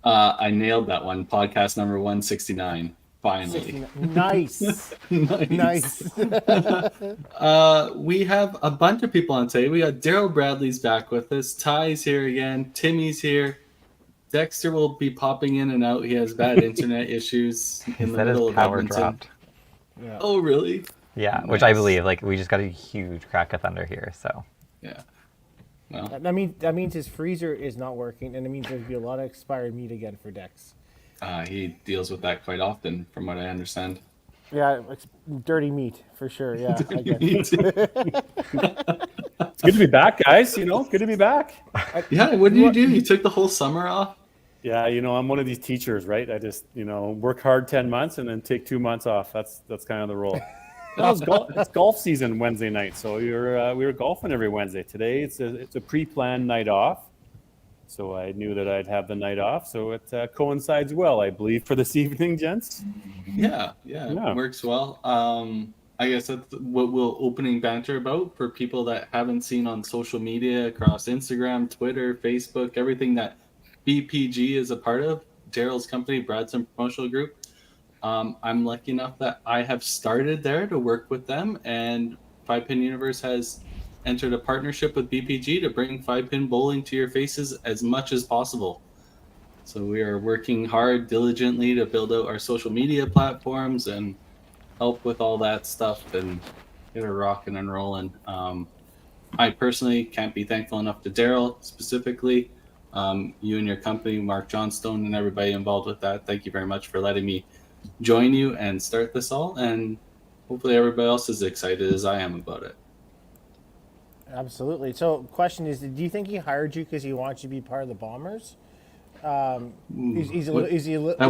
I nailed that one. Podcast number 169. Finally. 69. Nice. Nice. Nice. We have a bunch of people on today. We got Daryl Bradley's back with us. Ty's here again. Timmy's here. Dexter will be popping in and out. He has bad internet issues He in the said his middle of power Edmonton. dropped. Yeah. Oh, really? Yeah, Nice. which I believe. Like, we just got a huge crack of thunder here, so. Yeah. Well, That means his freezer is not working, and it means there's gonna be a lot of expired meat again for Dex. he deals with that quite often, from what I understand. Yeah, it's dirty meat for sure. Yeah, I get It's It's good to be back, guys. Good to be back. yeah, what did you do? You took the whole summer off? Yeah, I'm one of these teachers, right? I just, work hard 10 months and then take 2 months off. That's kind of the rule. No, it's golf season Wednesday night, so we were golfing every Wednesday. Today it's a pre-planned night off, so I knew that I'd have the night off, so it coincides well, I believe, for this evening, gents. Yeah, it works well. I guess that's what we'll opening banter about for people that haven't seen on social media across Instagram, Twitter, Facebook, everything that BPG is a part of, Daryl's company, Bradson Promotional Group. I'm lucky enough that I have started there to work with them, and Five Pin Universe has entered a partnership with BPG to bring five pin bowling to your faces as much as possible. So we are working hard, diligently to build out our social media platforms and help with all that stuff and get it rocking and rolling. I personally can't be thankful enough to Daryl specifically, you and your company, Mark Johnstone, and everybody involved with that. Thank you very much for letting me join you and start this all, and hopefully everybody else is excited as I am about it. Absolutely. So, question is, do you think he hired you because he wants you to be part of the Bombers? That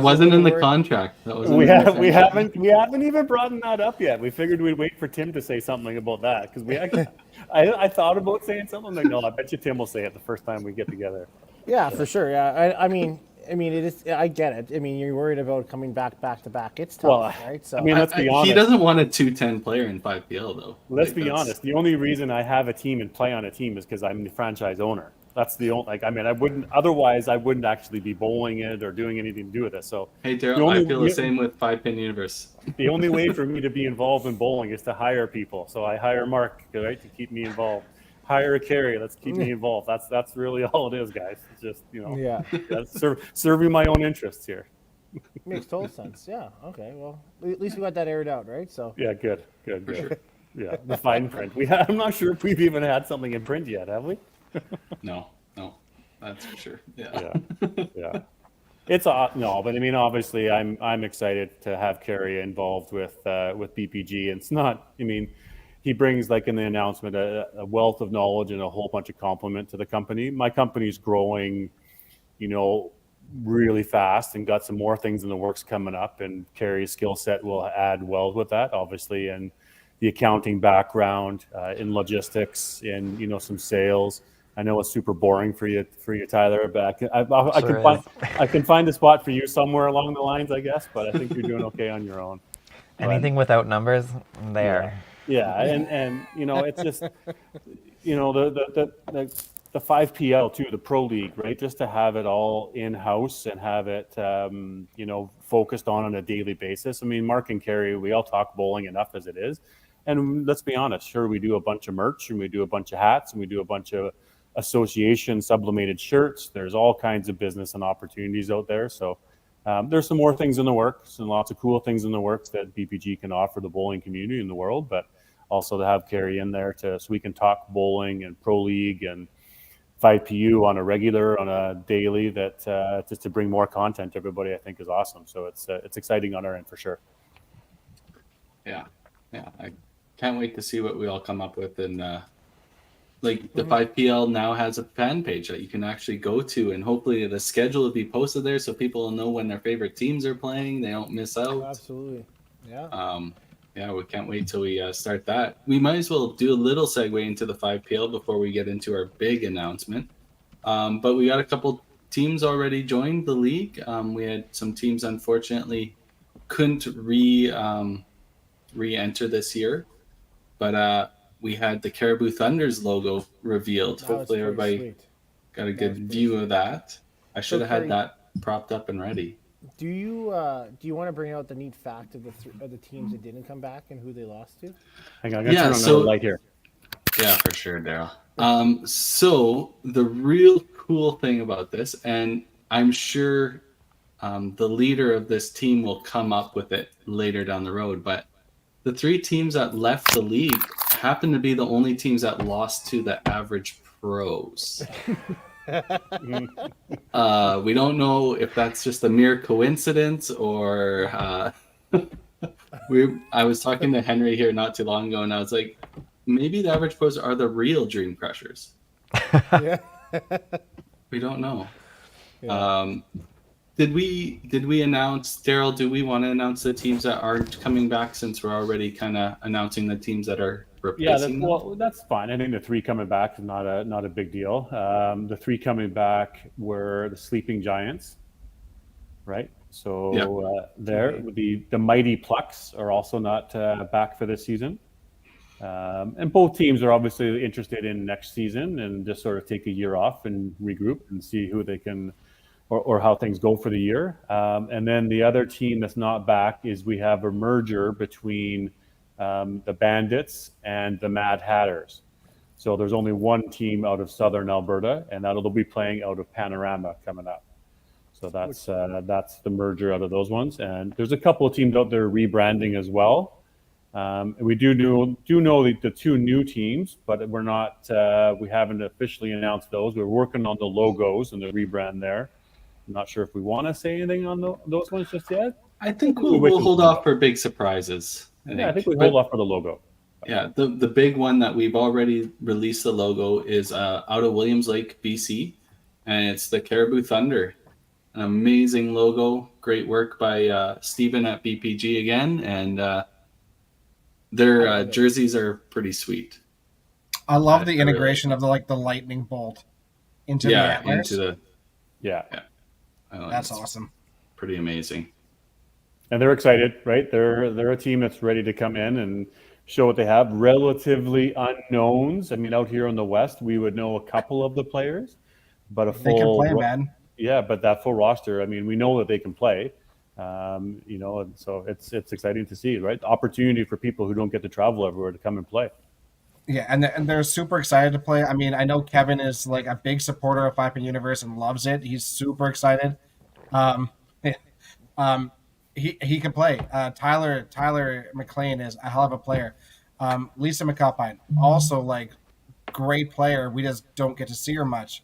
wasn't in the contract. That wasn't We in the haven't even brought that up yet. We figured we'd wait for Tim to say something about that because I thought about saying something. Like, no, I bet you Tim will say it the first time we get together. Yeah, for sure. Yeah, I mean, it is. I get it. I mean, you're worried about coming back to back. It's tough, right? So, let's be honest. He doesn't want a 210 player in 5PL though. Let's be honest. The only reason I have a team and play on a team is because I'm the franchise owner. That's the only. I wouldn't actually be bowling it or doing anything to do with it. So, hey, Daryl, I feel the same with Five Pin Universe. The only way for me to be involved in bowling is to hire people. So I hire Mark, right, to keep me involved. Hire a Carrie. Let's keep me involved. That's really all it is, guys. It's just serving my own interests here. Makes total sense. Yeah. Okay. Well, at least we got that aired out, right? So. Yeah. Good. Sure. Yeah. The fine print. I'm not sure if we've even had something in print yet, have we? No. That's for sure. Yeah. Yeah. It's no, but I mean, obviously, I'm excited to have Carrie involved with BPG. And it's not. I mean. He brings, like in the announcement, a wealth of knowledge and a whole bunch of compliment to the company. My company's growing, really fast and got some more things in the works coming up. And Carrie's skill set will add well with that, obviously, and the accounting background in logistics and some sales. I know it's super boring for you, Tyler, but I can find a spot for you somewhere along the lines, I guess. But I think you're doing okay on your own. Anything without numbers, I'm there. Yeah, and it's just the 5PL too, the Pro League, right? Just to have it all in house and have it focused on a daily basis. I mean, Mark and Carrie, we all talk bowling enough as it is, and let's be honest. Sure, we do a bunch of merch and we do a bunch of hats and we do a bunch of association sublimated shirts. There's all kinds of business and opportunities out there. So. There's some more things in the works and lots of cool things in the works that BPG can offer the bowling community in the world, but also to have Carrie in there so we can talk bowling and Pro League and 5PU on a daily, that just to bring more content to everybody, I think is awesome. So it's exciting on our end for sure. Yeah. I can't wait to see what we all come up with. And the 5PL now has a fan page that you can actually go to, and hopefully the schedule will be posted there so people will know when their favorite teams are playing. They don't miss out. Absolutely. Yeah. We can't wait till we start that. We might as well do a little segue into the 5PL before we get into our big announcement. But we got a couple teams already joined the league. We had some teams unfortunately couldn't re-enter this year, but we had the Caribou Thunders logo revealed. Hopefully everybody got a good view of that. I should have had that propped up and ready. Do you want to bring out the neat fact of the teams that didn't come back and who they lost to? Hang on, I'm gonna turn on the light here. Yeah, for sure, Daryl. So the real cool thing about this, and I'm sure the leader of this team will come up with it later down the road, but the 3 teams that left the league happen to be the only teams that lost to the average pros. We don't know if that's just a mere coincidence or I was talking to Henry here not too long ago, and I was like, maybe the average pros are the real dream crushers. Yeah. We don't know. Yeah. Did we announce, Daryl, do we want to announce the teams that aren't coming back, since we're already kind of announcing the teams that are replacing them? That's fine. I think the 3 coming back is not a big deal. The 3 coming back were the Sleeping Giants, right? So the Mighty Plucks are also not back for this season. And both teams are obviously interested in next season and just sort of take a year off and regroup and see who they can or how things go for the year. And then the other team that's not back is we have a merger between the Bandits and the Mad Hatters. So there's only one team out of Southern Alberta, and that'll be playing out of Panorama coming up. So that's the merger out of those ones. And there's a couple of teams out there rebranding as well. We do know the 2 new teams, but we're not. We haven't officially announced those. We're working on the logos and the rebrand there. I'm not sure if we want to say anything on those ones just yet. I think we'll hold off for big surprises. I think we hold off for the logo. Yeah, the big one that we've already released the logo is out of Williams Lake, BC, and it's the Caribou Thunder. An amazing logo, great work by Stephen at BPG again, and their jerseys are pretty sweet. I love the integration of the lightning bolt into the antlers. That's awesome. Pretty amazing. And they're excited, right? They're a team that's ready to come in and show what they have. Relatively unknowns. I mean, out here in the West, we would know a couple of the players, but they can play, man. Yeah, but that full roster, I mean, we know that they can play. And so it's exciting to see, right? The opportunity for people who don't get to travel everywhere to come and play. Yeah, and they're super excited to play. I mean, I know Kevin is like a big supporter of 5 Universe and loves it. He's super excited. He can play. Tyler McLean is a hell of a player. Lisa McAlpine, also great player. We just don't get to see her much.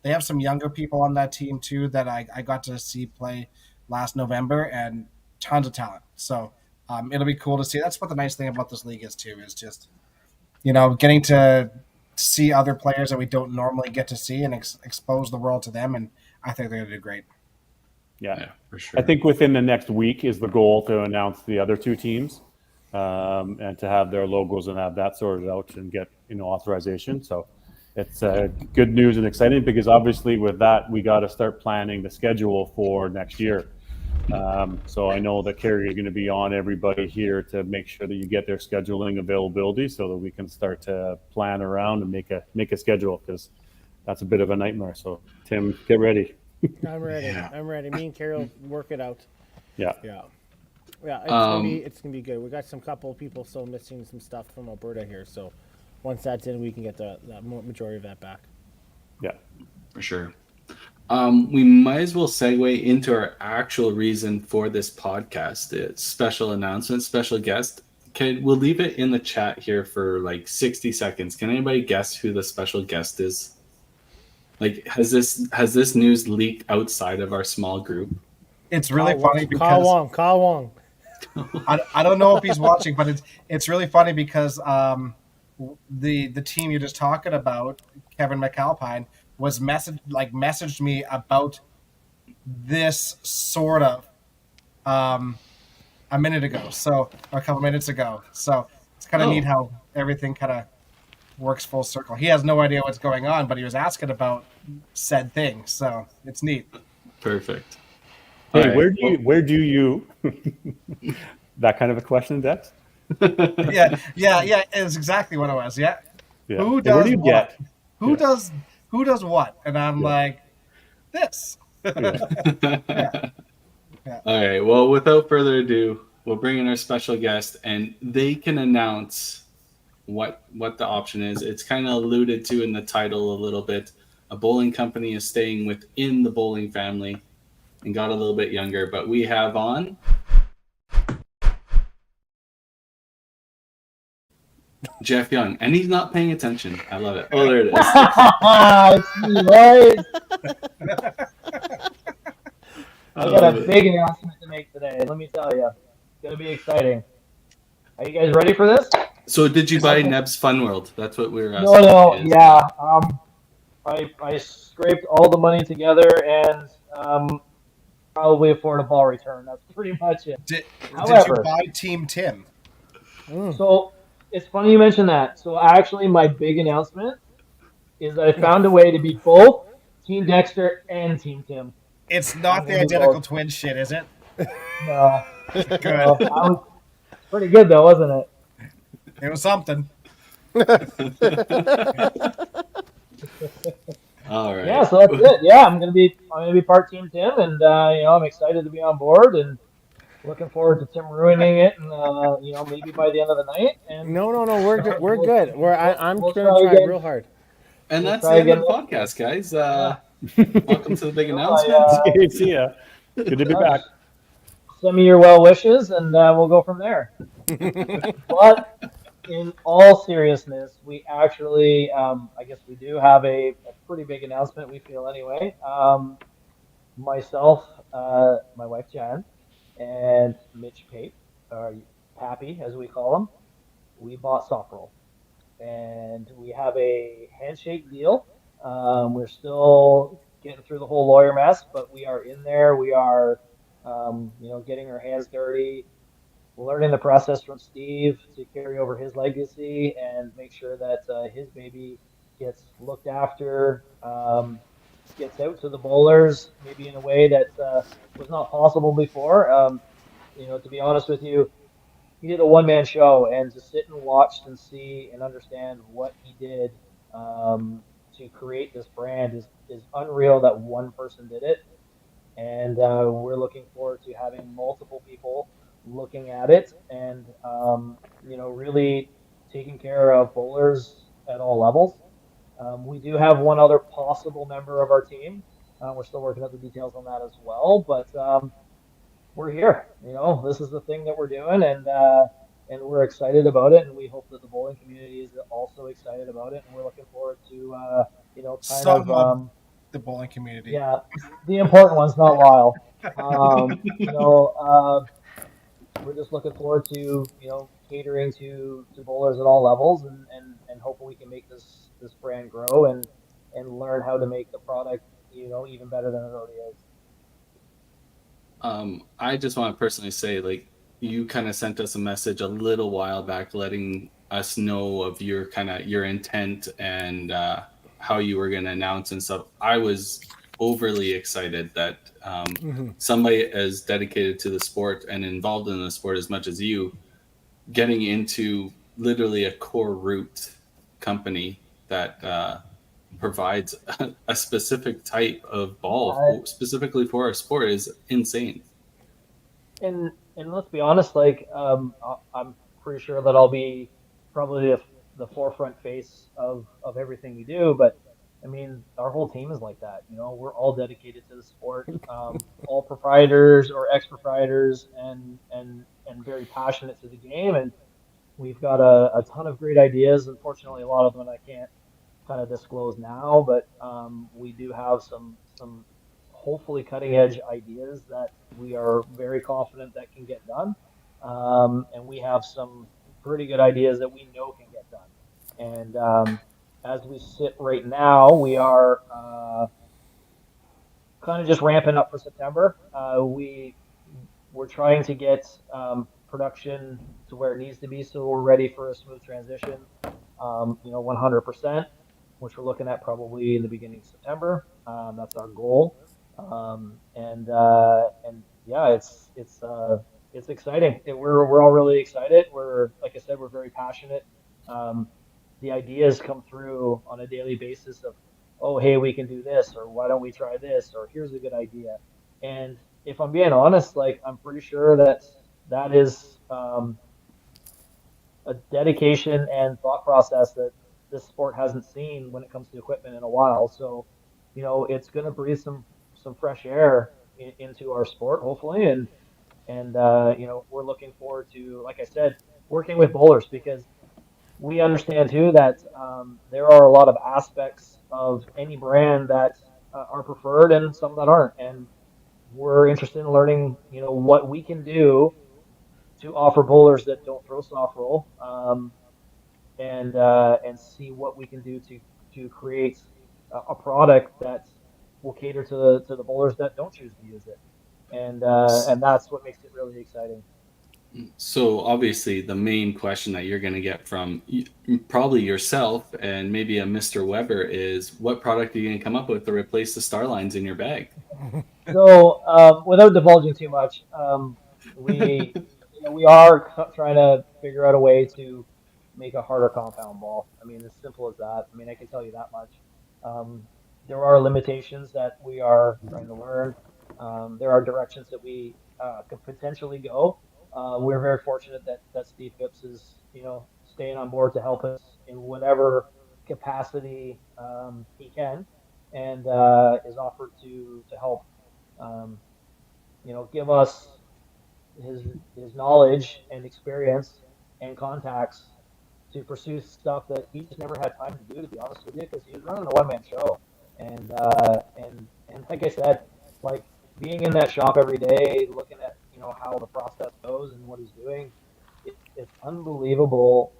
They have some younger people on that team too that I got to see play last November, and tons of talent. So it'll be cool to see. That's what the nice thing about this league is too, is just getting to see other players that we don't normally get to see and expose the world to them. And I think they're going to do great. Yeah, for sure. I think within the next week is the goal to announce the other 2 teams and to have their logos and have that sorted out and get authorization. So it's good news and exciting, because obviously with that we got to start planning the schedule for next year. So I know that Carrie is going to be on everybody here to make sure that you get their scheduling availability so that we can start to plan around and make a schedule, because that's a bit of a nightmare. So Tim, get ready. I'm ready. Yeah. I'm ready. Me and Carol work it out. Yeah. It's gonna be good. We got some couple of people still missing some stuff from Alberta here, so once that's in, we can get the majority of that back. Yeah, for sure. We might as well segue into our actual reason for this podcast. It's special announcement, special guest. We'll leave it in the chat here for 60 seconds. Can anybody guess who the special guest is? Has this news leaked outside of our small group? It's really funny because Kyle Wong. I don't know if he's watching, but it's really funny because the team you're just talking about, Kevin McAlpine, was messaged me about this sort of a minute ago, or a couple minutes ago. So it's kind of neat how everything kind of works full circle. He has no idea what's going on, but he was asking about said thing, so it's neat. Perfect. Hey, right. Where do you that kind of a question, Dex? yeah, it's exactly what it was. Yeah. Who does what? Who does what? And I'm like, this. Yeah. All right. Well, without further ado, we'll bring in our special guest, and they can announce what the option is. It's kind of alluded to in the title a little bit. A bowling company is staying within the bowling family and got a little bit younger, but we have on Jeff Young, and he's not paying attention. I love it. Oh, there it is. It's me, right? I got a big announcement to make today. Let me tell you, it's gonna be exciting. Are you guys ready for this? So, did you buy Neb's Fun World? That's what we were asking. No, yeah. I scraped all the money together and probably afford a ball return. That's pretty much it. Did However, you buy Team Tim? So it's funny you mention that. So actually, my big announcement is that I found a way to be both Team Dexter and Team Tim. It's not the identical twin shit, is it? No. Good. No, I was pretty good though, wasn't it? It was something. All right. Yeah, so that's it. Yeah, I'm gonna be part Team Tim, and I'm excited to be on board and looking forward to Tim ruining it, and maybe by the end of the night. And No, we're good. We're good. I'm we'll gonna try real hard. And We'll that's try the end of the again. podcast, guys. Welcome to the big announcement. Okay, see ya. Good to be back. Send me your well wishes, and we'll go from there. But in all seriousness, we actually, I guess we do have a pretty big announcement, we feel anyway. Myself, my wife Jan, and Mitch Pape, or Pappy as we call him, we bought Sockroll. And we have a handshake deal. We're still getting through the whole lawyer mess, but we are in there. We are, getting our hands dirty, learning the process from Steve to carry over his legacy and make sure that his baby gets looked after, gets out to the bowlers, maybe in a way that was not possible before. To be honest with you, he did a one-man show, and to sit and watch and see and understand what he did to create this brand is unreal that one person did it. And we're looking forward to having multiple people looking at it and really taking care of bowlers at all levels. We do have one other possible member of our team. We're still working out the details on that as well, but we're here. This is the thing that we're doing, and we're excited about it, and we hope that the bowling community is also excited about it, and we're looking forward to the bowling community. Yeah, the important ones, not Lyle. We're just looking forward to catering to bowlers at all levels, and hopefully we can make this brand grow and learn how to make the product even better than it already is. I just want to personally say, like, you kind of sent us a message a little while back letting us know of your intent and how you were going to announce and stuff. I was overly excited that somebody as dedicated to the sport and involved in the sport as much as you, getting into literally a core root company that provides a specific type of ball specifically for our sport is insane. And let's be honest, I'm pretty sure that I'll be probably the forefront face of everything we do, but I mean, our whole team is like that. We're all dedicated to the sport, all proprietors or ex-proprietors, and very passionate to the game. And we've got a ton of great ideas. Unfortunately, a lot of them I can't kind of disclose now, but we do have some hopefully cutting edge ideas that we are very confident that can get done. And we have some pretty good ideas that we know can get done. And as we sit right now, we are kind of just ramping up for September. We're trying to get production to where it needs to be, so we're ready for a smooth transition. 100%, which we're looking at probably in the beginning of September. That's our goal. And yeah, it's exciting. We're all really excited. Like I said, we're very passionate. The ideas come through on a daily basis of oh, hey, we can do this, or why don't we try this, or here's a good idea. And if I'm being honest, like I'm pretty sure that that is a dedication and thought process that this sport hasn't seen when it comes to equipment in a while. So, it's going to breathe some fresh air into our sport, hopefully, and we're looking forward to, like I said, working with bowlers because we understand too that there are a lot of aspects of any brand that are preferred and some that aren't, and we're interested in learning, what we can do to offer bowlers that don't throw soft roll, and see what we can do to create a product that will cater to the bowlers that don't choose to use it, and that's what makes it really exciting. So obviously, the main question that you're going to get from probably yourself and maybe a Mr. Weber is, what product are you going to come up with to replace the star lines in your bag? So, without divulging too much, we we are trying to figure out a way to make a harder compound ball. I mean, as simple as that. I mean, I can tell you that much. Um, there are limitations that we are trying to learn. There are directions that we could potentially go. We're very fortunate that Steve Phipps is, staying on board to help us in whatever capacity he can, and is offered to help um, give us his knowledge and experience and contacts to pursue stuff that he just never had time to do, to be honest with you, because he was running a one man show. And like I said, like being in that shop every day, looking at how the process goes and what he's doing, it's unbelievable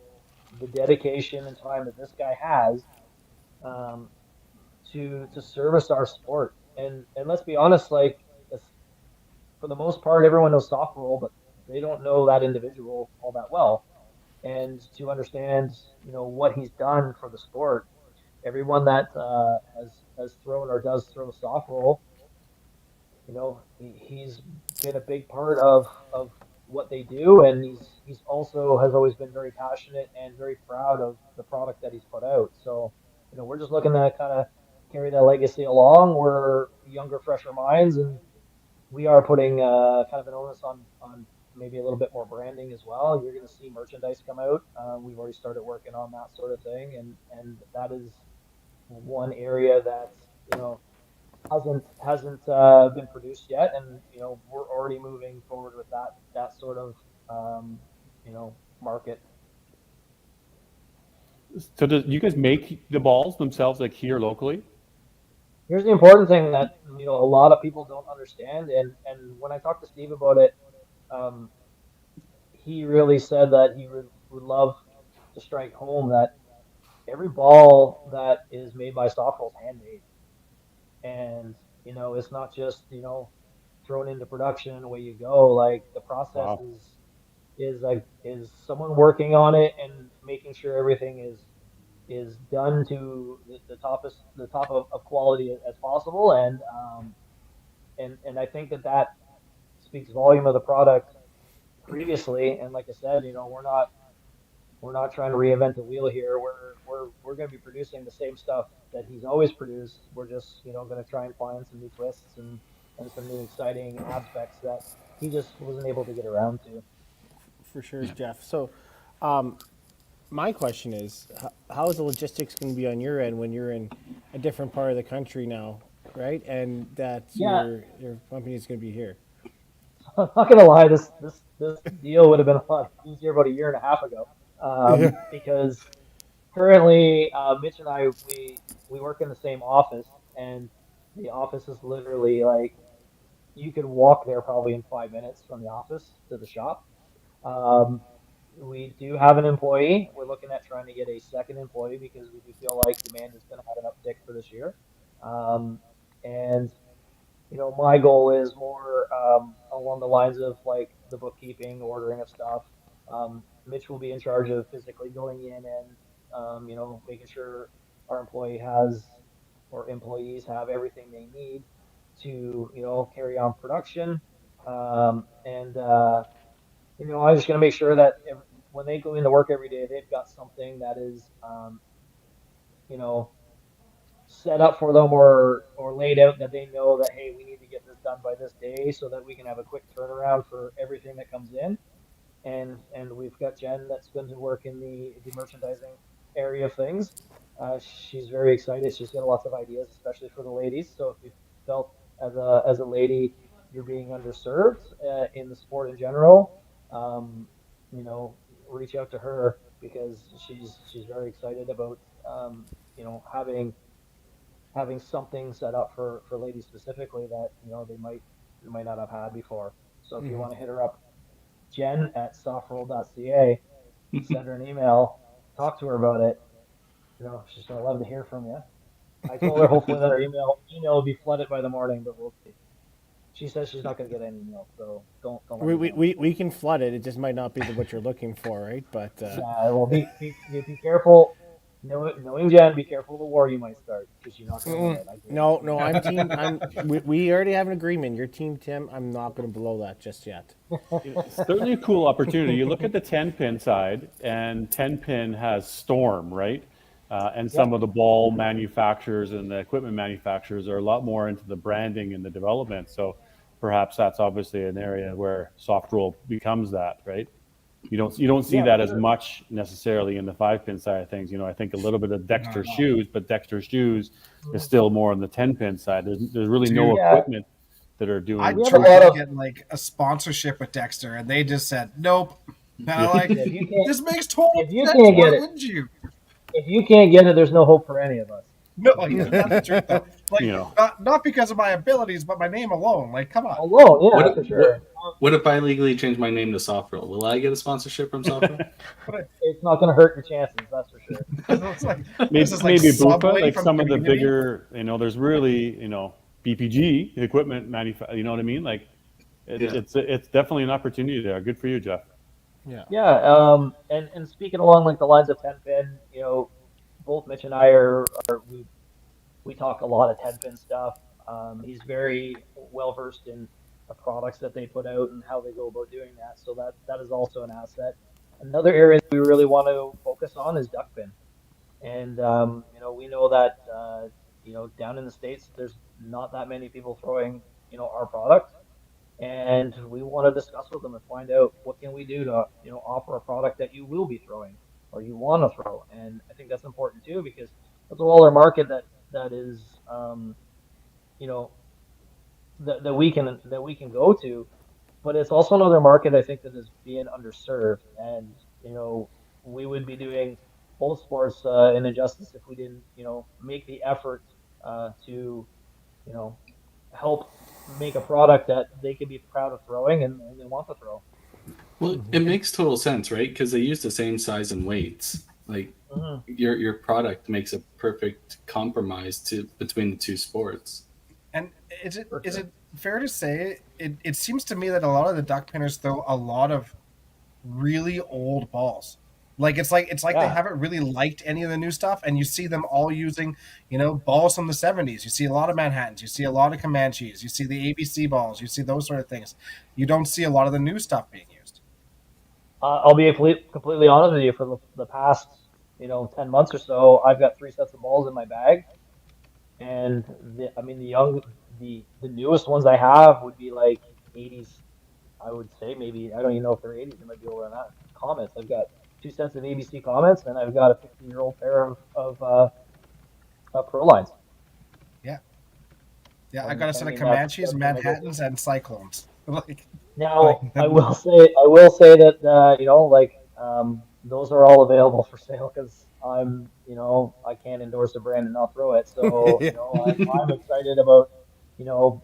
the dedication and time that this guy has um, to service our sport. And let's be honest, like for the most part, everyone knows soft roll, but they don't know that individual all that well. And to understand, what he's done for the sport, everyone that has thrown or does throw soft roll, he's been a big part of what they do, and he's also has always been very passionate and very proud of the product that he's put out. So, we're just looking to kind of carry that legacy along. We're younger, fresher minds, and we are putting kind of an onus on maybe a little bit more branding as well. You're going to see merchandise come out. We've already started working on that sort of thing, and that is one area that hasn't been produced yet, and we're already moving forward with that sort of market. So do you guys make the balls themselves, like here locally? Here's the important thing that a lot of people don't understand, and when I talked to Steve about it, um, he really said that he would love to strike home that every ball that is made by softball is handmade, and it's not just thrown into production and away you go. Like the process Wow. is someone working on it and making sure everything is done to the top of quality as possible, and I think that speaks volume of the product previously. And like I said, we're not trying to reinvent the wheel here. We're going to be producing the same stuff that he's always produced. We're just going to try and find some new twists and some new exciting aspects that he just wasn't able to get around to. For sure, Yeah. Jeff. So, my question is, how is the logistics going to be on your end when you're in a different part of the country now, right? And that Yeah, your company is going to be here. I'm not gonna lie. This deal would have been a lot easier about a year and a half ago, because currently Mitch and I we work in the same office, and the office is literally like you could walk there probably in 5 minutes from the office to the shop. Um, we do have an employee. We're looking at trying to get a second employee because we do feel like demand is going to have an uptick for this year. And my goal is more along the lines of like the bookkeeping, ordering of stuff. Mitch will be in charge of physically going in and making sure our employees have everything they need to carry on production. And I'm just going to make sure that when they go into work every day, they've got something that is you know set up for them or laid out that they know that, hey, we need to get this done by this day so that we can have a quick turnaround for everything that comes in. And we've got Jen that's going to work in the merchandising area of things. She's very excited. She's got lots of ideas, especially for the ladies. So if you felt as a lady you're being underserved in the sport in general, um, you know, reach out to her because she's very excited about you know, having something set up for ladies specifically that, you know, they might not have had before. So if you want to hit her up, Jen at softroll.ca, send her an email, talk to her about it. You know, she's gonna love to hear from you. I told her hopefully that her email will be flooded by the morning, but we'll see. She says she's not gonna get any email, so don't let her down. We can flood it. It just might not be what you're looking for, right? But Yeah, well, be careful. Knowing Jen, be careful of the war you might start because you're not gonna win it. I no, guarantee no, I'm team. We already have an agreement. Your team, Tim. I'm not going to blow that just yet. It's certainly a cool opportunity. You look at the 10-pin side, and 10-pin has Storm, right? And some of the ball manufacturers and the equipment manufacturers are a lot more into the branding and the development. So perhaps that's obviously an area where soft roll becomes that, right? You don't see Yeah, that for as sure. much necessarily in the 5-pin side of things. You know, I think a little bit of Dexter no. shoes, but Dexter shoes is still more on the 10-pin side. There's really no Dude, Yeah, equipment that are doing. I we have a tried lot to of. get like a sponsorship with Dexter, and they just said nope. And I'm Yeah. like, Yeah, this makes total if you sense. can't Why get it, wouldn't you? if you can't get it, there's no hope for any of us. No, So yeah, that's the truth though. Like, You know, not because of my abilities, but my name alone. Like, come on. alone, yeah, for What sure. what if I legally change my name to Softroll? Will I get a sponsorship from Softroll? But It's not going to hurt your chances, that's for sure. it's like this maybe is like maybe Bufa, Subway like from some of the Community. bigger, there's really, BPG equipment you know what I mean? Like Yeah. it's definitely an opportunity there. Good for you, Jeff. Yeah. Yeah, and speaking along like the lines of 10 pin, you know, both Mitch and I are we talk a lot of 10 pin stuff. He's very well versed in the products that they put out and how they go about doing that. So that is also an asset. Another area that we really want to focus on is duck pin. And you know, we know that you know, down in the States, there's not that many people throwing, you know, our product, and we want to discuss with them and find out what can we do to, you know, offer a product that you will be throwing or you want to throw. And I think that's important too because that's a smaller market that is you know, that we can go to, but it's also another market I think that is being underserved. And you know, we would be doing both sports an injustice if we didn't, you know, make the effort to, you know, help make a product that they can be proud of throwing and they want to throw. Well, it makes total sense, right? Because they use the same size and weights. Like Mhm. your product makes a perfect compromise to between the two sports. And For is sure. it fair to say it seems to me that a lot of the duck pinners throw a lot of really old balls. Like it's like they Yeah. haven't really liked any of the new stuff, and you see them all using, balls from the '70s. You see a lot of Manhattans, you see a lot of Comanches, you see the ABC balls, you see those sort of things. You don't see a lot of the new stuff being used. I'll be completely honest with you. For the past, you know, 10 months or so, I've got three sets of balls in my bag, and I mean the newest ones I have would be like 80s. I would say maybe I don't even know if they're 80s. It might be older than that. Comments. I've got two sets of ABC comments, and I've got a 15-year-old pair of Pro lines. Yeah, yeah. I And got a I set of mean Comanches, that's been my go-to. Manhattans, and Cyclones. like, like Now, I will say that you know, like those are all available for sale because you know, I can't endorse a brand and not throw it. So, you Yeah. know, I'm excited about, you know,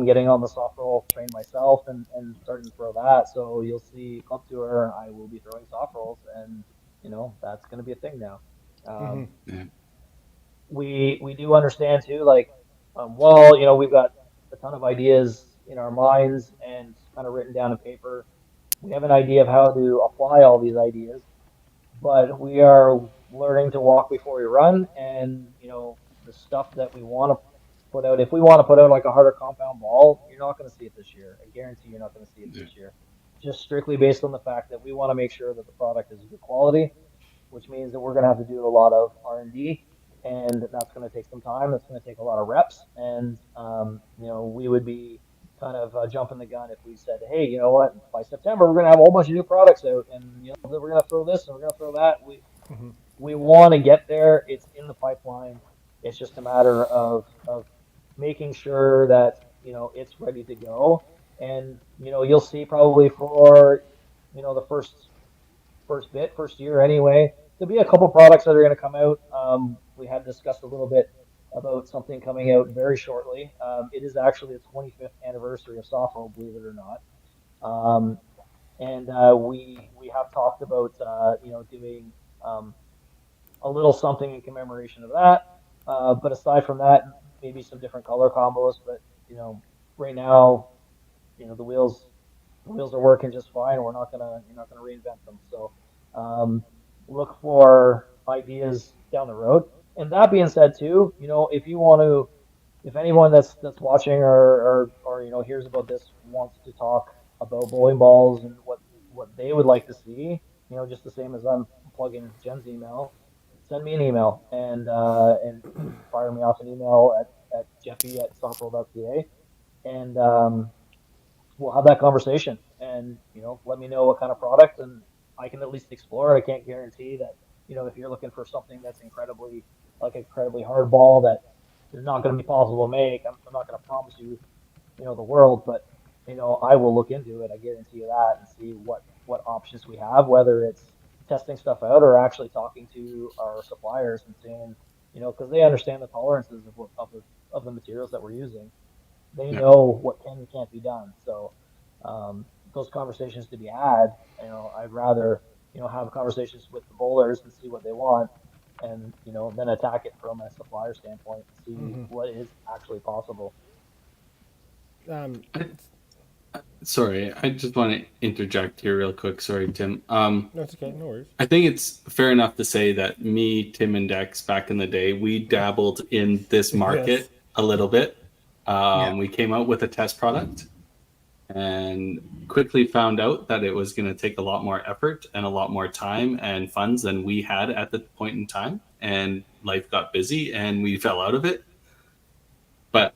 getting on the soft roll train myself and starting to throw that. So you'll see Club Tour, I will be throwing soft rolls, and you know, that's going to be a thing now. Um, Yeah. we do understand too, like, well, you know, we've got a ton of ideas in our minds and kind of written down in paper. We have an idea of how to apply all these ideas, but we are learning to walk before we run. And you know, the stuff that we want to put out, if we want to put out like a harder compound ball, you're not going to see it this year. I guarantee you're not going to see it Yeah. this year. Just strictly based on the fact that we want to make sure that the product is good quality, which means that we're going to have to do a lot of R&D and that's going to take some time. That's going to take a lot of reps, and we would be kind of jumping the gun if we said, hey, you know what, by September we're going to have a whole bunch of new products out, and we're going to throw this and we're going to throw that. We want to get there. It's in the pipeline. It's just a matter of making sure that it's ready to go. And you'll see probably for the first year anyway. There'll be a couple products that are going to come out. We had discussed a little bit about something coming out very shortly. It is actually the 25th anniversary of Software, believe it or not. And we have talked about doing a little something in commemoration of that. But aside from that, maybe some different color combos. But right now, the wheels are working just fine. You're not gonna reinvent them. So look for ideas down the road. And that being said, too, if you want to, if anyone that's watching or hears about this wants to talk about bowling balls and what they would like to see, just the same as I'm plugging Jen's email, send me an email and fire me off an email at jeffy@softball.ca and we'll have that conversation and let me know what kind of product and I can at least explore it. I can't guarantee that if you're looking for something that's incredibly hard ball that is not going to be possible to make. I'm not going to promise you the world, but I will look into it. I guarantee you that and see what options we have, whether it's testing stuff out or actually talking to our suppliers and saying because they understand the tolerances of the materials that we're using. They know what can and can't be done. So those conversations to be had. I'd rather have conversations with the bowlers and see what they want, and then attack it from a supplier standpoint and see what is actually possible. Um, Sorry, I just want to interject here real quick. Sorry, Tim. no, it's okay. No worries. I think it's fair enough to say that me, Tim, and Dex back in the day, we dabbled in this market a little bit. We came out with a test product and quickly found out that it was going to take a lot more effort and a lot more time and funds than we had at the point in time. And life got busy and we fell out of it. But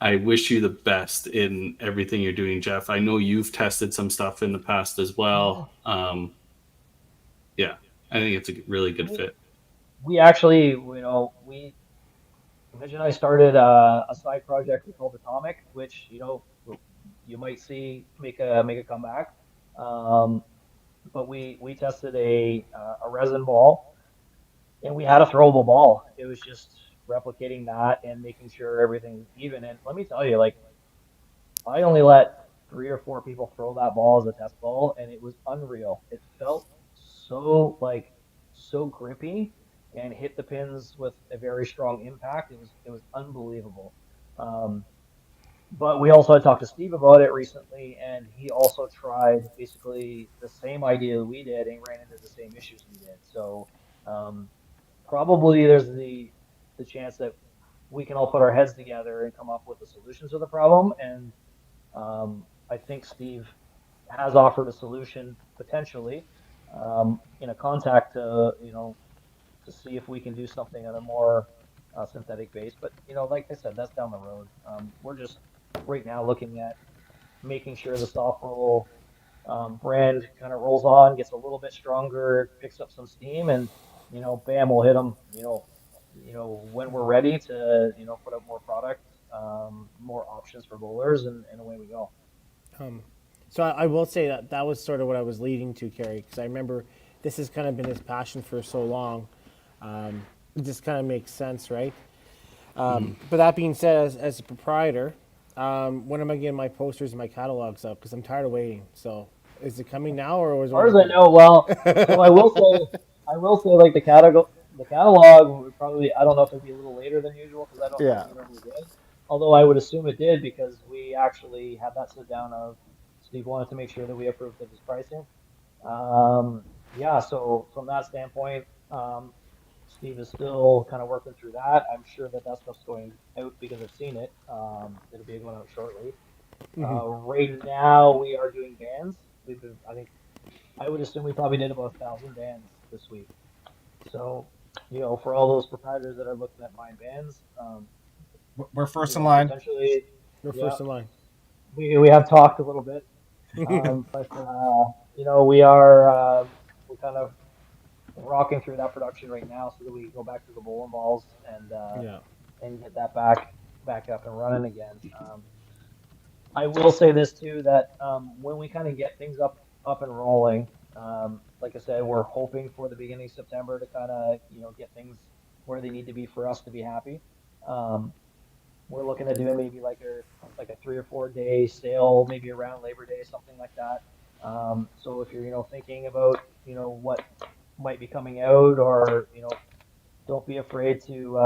I wish you the best in everything you're doing, Jeff. I know you've tested some stuff in the past as well. Yeah, I think it's a really good fit. We actually, Mitch and I started a side project we called Atomic, which you might see make a comeback. But we tested a resin ball, and we had a throwable ball. It was just replicating that and making sure everything's even. And let me tell you, like I only let 3 or 4 people throw that ball as a test ball, and it was unreal. It felt so so grippy and hit the pins with a very strong impact. It was unbelievable. Um, but we also had talked to Steve about it recently, and he also tried basically the same idea that we did and ran into the same issues we did. So um, probably there's the chance that we can all put our heads together and come up with a solution to the problem. And I think Steve has offered a solution potentially in a contact to see if we can do something on a more synthetic base. But like I said, that's down the road. We're just right now looking at making sure the soft roll brand kind of rolls on, gets a little bit stronger, picks up some steam, and bam, we'll hit them. When we're ready to put up more product, more options for bowlers, and away we go. So I will say that that was sort of what I was leading to, Carrie, because I remember this has kind of been his passion for so long. It just kind of makes sense, right? But that being said, as a proprietor, when am I getting my posters and my catalogs up? Because I'm tired of waiting. So is it coming now or was it? As far as I know, well, I will say, like the catalog would probably, I don't know if it'd be a little later than usual because I don't know if Yeah. it normally did. Although I would assume it did because we actually had that sit down of Steve wanted to make sure that we approved of his pricing. Yeah, so from that standpoint, Steve is still kind of working through that. I'm sure that that stuff's going out because I've seen it. It'll be going out shortly. Right now, we are doing bands. I think I would assume we probably did about 1,000 bands this week. So for all those proprietors that are looking at buying bands, We're first in line. potentially, We're yeah, first in line. we have talked a little bit, but we are we're kind of rocking through that production right now so that we can go back to the bowling balls Yeah. and get that back up and running again. I will say this too that when we kind of get things up and rolling, like I said, we're hoping for the beginning of September to kind of get things where they need to be for us to be happy. Um, we're looking at doing maybe like a 3 or 4 day sale, maybe around Labor Day, something like that. So if you're thinking about what might be coming out, or don't be afraid to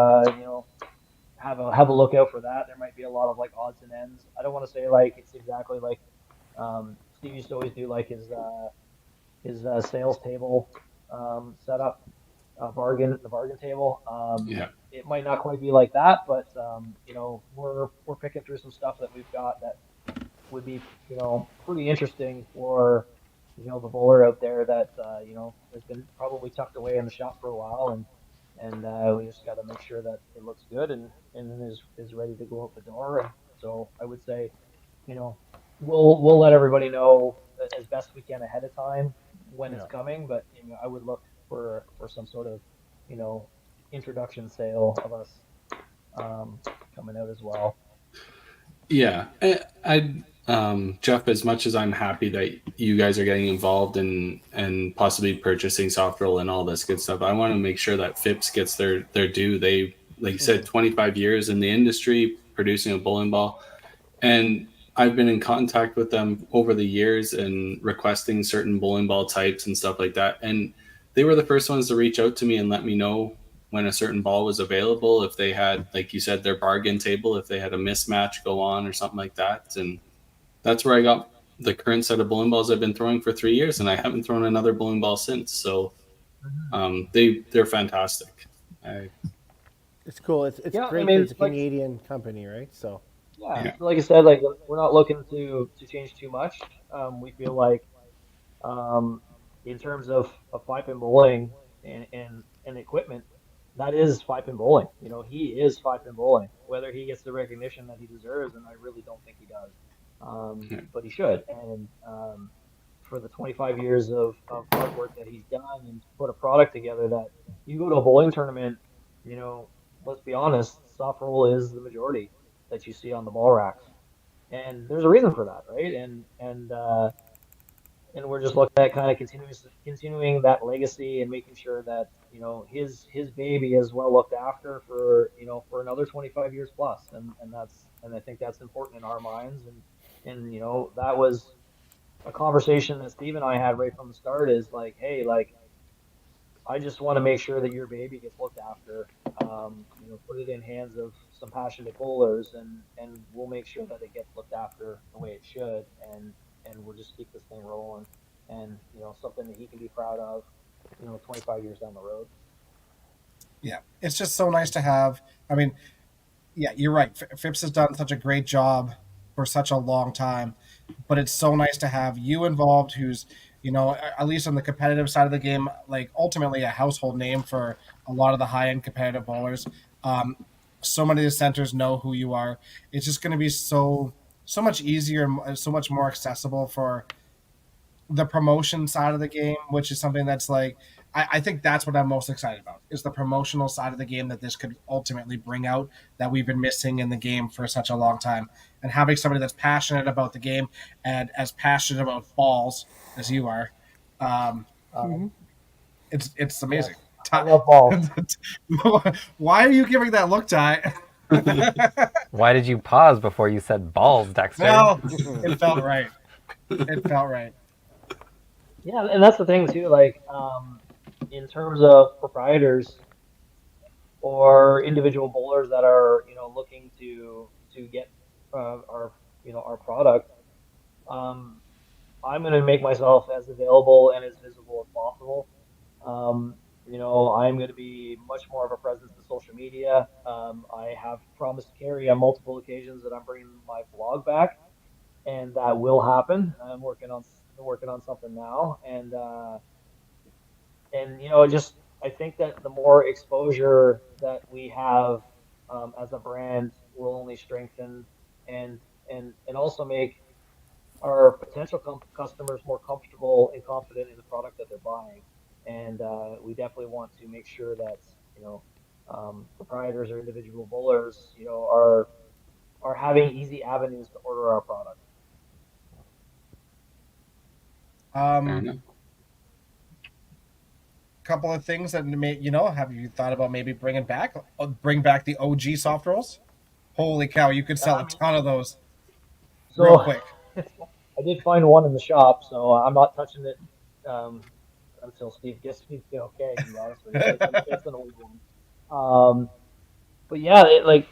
have a look out for that. There might be a lot of like odds and ends. I don't want to say like it's exactly like Steve used to always do like his sales table setup, the bargain table. Yeah. It might not quite be like that, but we're picking through some stuff that we've got that would be pretty interesting for the bowler out there that has been probably tucked away in the shop for a while, and we just got to make sure that it looks good and is ready to go out the door. And so I would say you know we'll let everybody know as best we can ahead of time when it's Yeah. coming, but I would look for some sort of you know introduction sale of us um, coming out as well. Yeah, Jeff, as much as I'm happy that you guys are getting involved and possibly purchasing soft roll and all this good stuff, I want to make sure that Phipps gets their due. They, like you said, 25 years in the industry producing a bowling ball, and I've been in contact with them over the years and requesting certain bowling ball types and stuff like that. And they were the first ones to reach out to me and let me know when a certain ball was available, if they had, like you said, their bargain table, if they had a mismatch go on or something like that. And that's where I got the current set of bowling balls I've been throwing for 3 years, and I haven't thrown another bowling ball since. So they're fantastic. I, It's cool. It's Yeah, I great that mean, it's a Canadian company, right? So yeah, yeah, like I said, like we're not looking to change too much. We feel like um, in terms of five pin bowling and equipment, that is five pin bowling. He is five pin bowling. Whether he gets the recognition that he deserves, and I really don't think he does, yeah, but he should. And for the 25 years of hard work that he's done and put a product together that you go to a bowling tournament, you know, let's be honest, soft roll is the majority that you see on the ball racks, and there's a reason for that, right? And we're just looking at kind of continuing that legacy and making sure that his baby is well looked after for another 25 years plus, and I think that's important in our minds, and that was a conversation that Steve and I had right from the start, is like, hey, like, I just want to make sure that your baby gets looked after. Put it in hands of some passionate bowlers, and we'll make sure that it gets looked after the way it should, and we'll just keep this thing rolling, and something that he can be proud of, 25 years down the road. Yeah, it's just so nice to have. I mean, yeah, you're right. Phipps has done such a great job for such a long time, but it's so nice to have you involved, who's at least on the competitive side of the game, like ultimately a household name for a lot of the high end competitive bowlers. Um, so many of the centers know who you are. It's just going to be so much easier and so much more accessible for the promotion side of the game, which is something that's like I think that's what I'm most excited about, is the promotional side of the game that this could ultimately bring out, that we've been missing in the game for such a long time. And having somebody that's passionate about the game and as passionate about balls as you are, um, Um, it's yes, amazing. I love balls. Why are you giving that look, Ty? Why did you pause before you said balls, Dexter? Well, it felt right. It felt right. Yeah, and that's the thing too. Like, in terms of proprietors or individual bowlers that are looking to get our product, um, I'm going to make myself as available and as visible as possible. I'm going to be much more of a presence in social media. I have promised Carrie on multiple occasions that I'm bringing my blog back, and that will happen. I'm working on something now, and just I think that the more exposure that we have as a brand will only strengthen and and also make our potential customers more comfortable and confident in the product that they're buying. And we definitely want to make sure that you know proprietors or individual bowlers are having easy avenues to order our product. Fair Um, enough. couple of things that may, have you thought about maybe bring back the OG soft rolls? Holy cow, you could Yeah, sell I a mean, ton of those real so quick. I did find one in the shop, so I'm not touching it um, until Steve gives me the okay. To be honest with you, it's an old one. Um, but yeah, like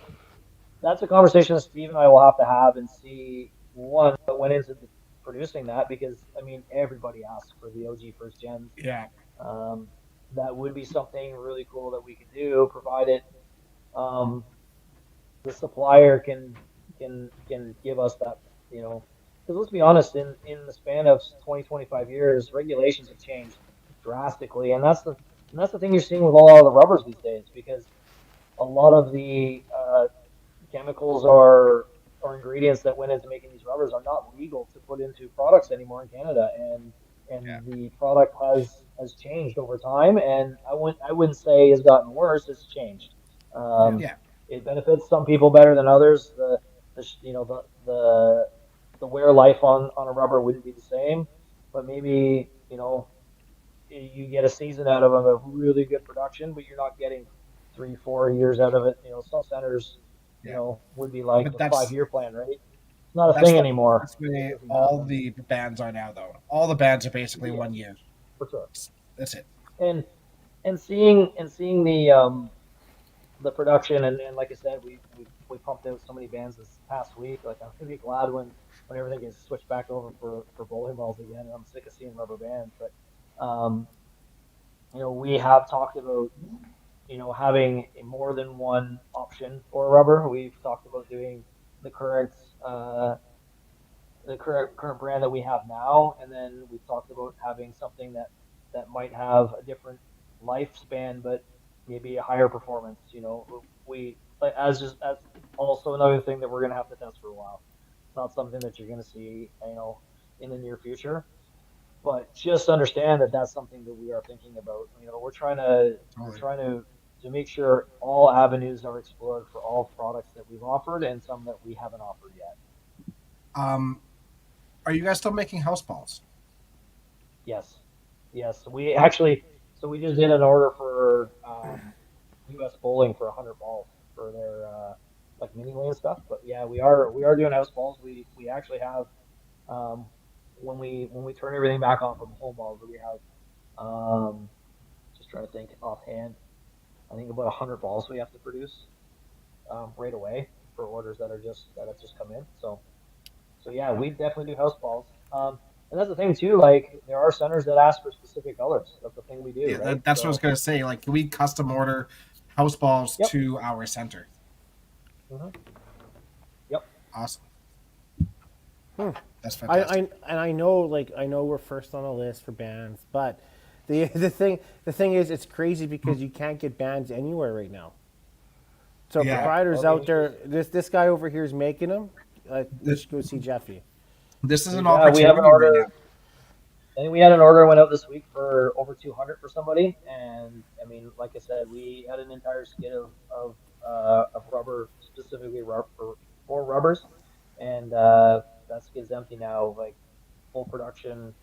that's a conversation that Steve and I will have to have and see one what went into producing that because I mean everybody asks for the OG first gens. Yeah, Um, that would be something really cool that we could do, provided um, the supplier can give us that, you know, because let's be honest, in the span of 20-25 years, regulations have changed drastically, and that's the thing you're seeing with a lot of the rubbers these days because a lot of the chemicals or ingredients that went into making these rubbers are not legal to put into products anymore in Canada, yeah, and the product has changed over time, and I wouldn't say has gotten worse. It's changed. Yeah. Um, yeah. it benefits some people better than others. The wear life on a rubber wouldn't be the same, but maybe you get a season out of a really good production, but you're not getting 3-4 years out of it. Some centers, Yeah. would be like But a five that's year plan, right? It's not a that's thing the anymore. that's It way doesn't all happen. the bands are now, though. All the bands are basically Yes, 1 year. for sure. That's it. And seeing the production and like I said, we pumped out so many bands this past week. Like I'm gonna be glad when everything gets switched back over for bowling balls again. I'm sick of seeing rubber bands, but we have talked about having more than one option for rubber. We've talked about doing the current uh, the current brand that we have now, and then we've talked about having something that might have a different lifespan, but maybe a higher performance. We as just as also another thing that we're gonna have to test for a while. It's not something that you're gonna see, in the near future, but just understand that that's something that we are thinking about. We're Totally. trying to make sure all avenues are explored for all products that we've offered and some that we haven't offered yet. Um, are you guys still making house balls? Yes, yes. We just did an order for U.S. Bowling for 100 balls for their like mini lane stuff. But yeah, we are doing house balls. We actually have um, when we turn everything back on from home balls, we have just trying to think offhand. I think about 100 balls we have to produce right away for orders that have just come in. So yeah, we definitely do house balls. And that's the thing too. Like there are centers that ask for specific colors. That's the thing we do, Yeah, right? that's what I was So gonna say. Like, can we custom order house balls yep, to our center? hmm yep, Awesome. Hmm. That's I, fantastic. I and I know we're first on the list for bands, but the thing is, it's crazy because you can't get bands anywhere right now. So Yeah. yeah. proprietors Well, the out industry's there, this guy over here is making them. You Th- should go see Jeffy. This is an yeah. We have an opportunity right now. order. I think we had an order went out this week for over 200 for somebody, and I mean, like I said, we had an entire skid of rubber specifically for rubbers, and that skid's empty now. Like full production.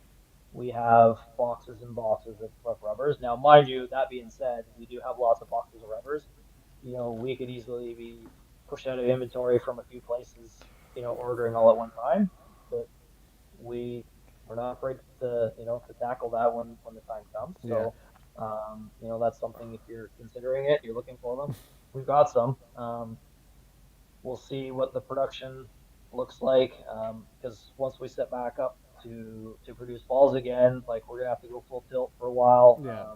We have boxes and boxes of rubbers. Now, mind you, that being said, we do have lots of boxes of rubbers. We could easily be pushed out of inventory from a few places, ordering all at one time. But we we're not afraid to tackle that when the time comes. Yeah. So, that's something if you're considering it, you're looking for them. We've got some. We'll see what the production looks like because once we set back up to produce balls again, like we're gonna have to go full tilt for a while. Yeah.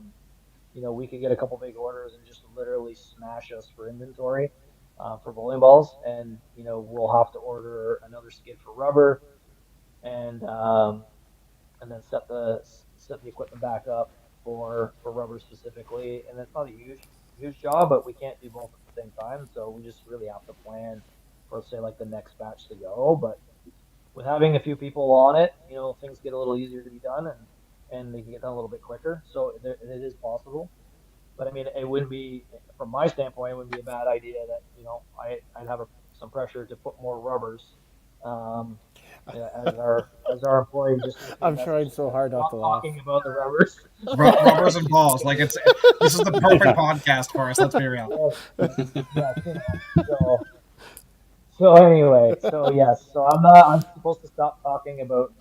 We could get a couple big orders and just literally smash us for inventory for bowling balls, and we'll have to order another skid for rubber and and then set the equipment back up. for rubber specifically, and it's not a huge job, but we can't do both at the same time, so we just really have to plan for say like the next batch to go. But with having a few people on it, things get a little easier to be done, and they can get done a little bit quicker. So it is possible. But I mean, it wouldn't be, from my standpoint, it wouldn't be a bad idea that I'd have some pressure to put more rubbers, um, yeah, as our employee just sent me a I'm message trying so hard not not to laugh. talking about the rubbers. Rubbers and balls. Like this is the perfect podcast for us. Let's be real. Yes, so anyway, so yes, so I'm supposed to stop talking about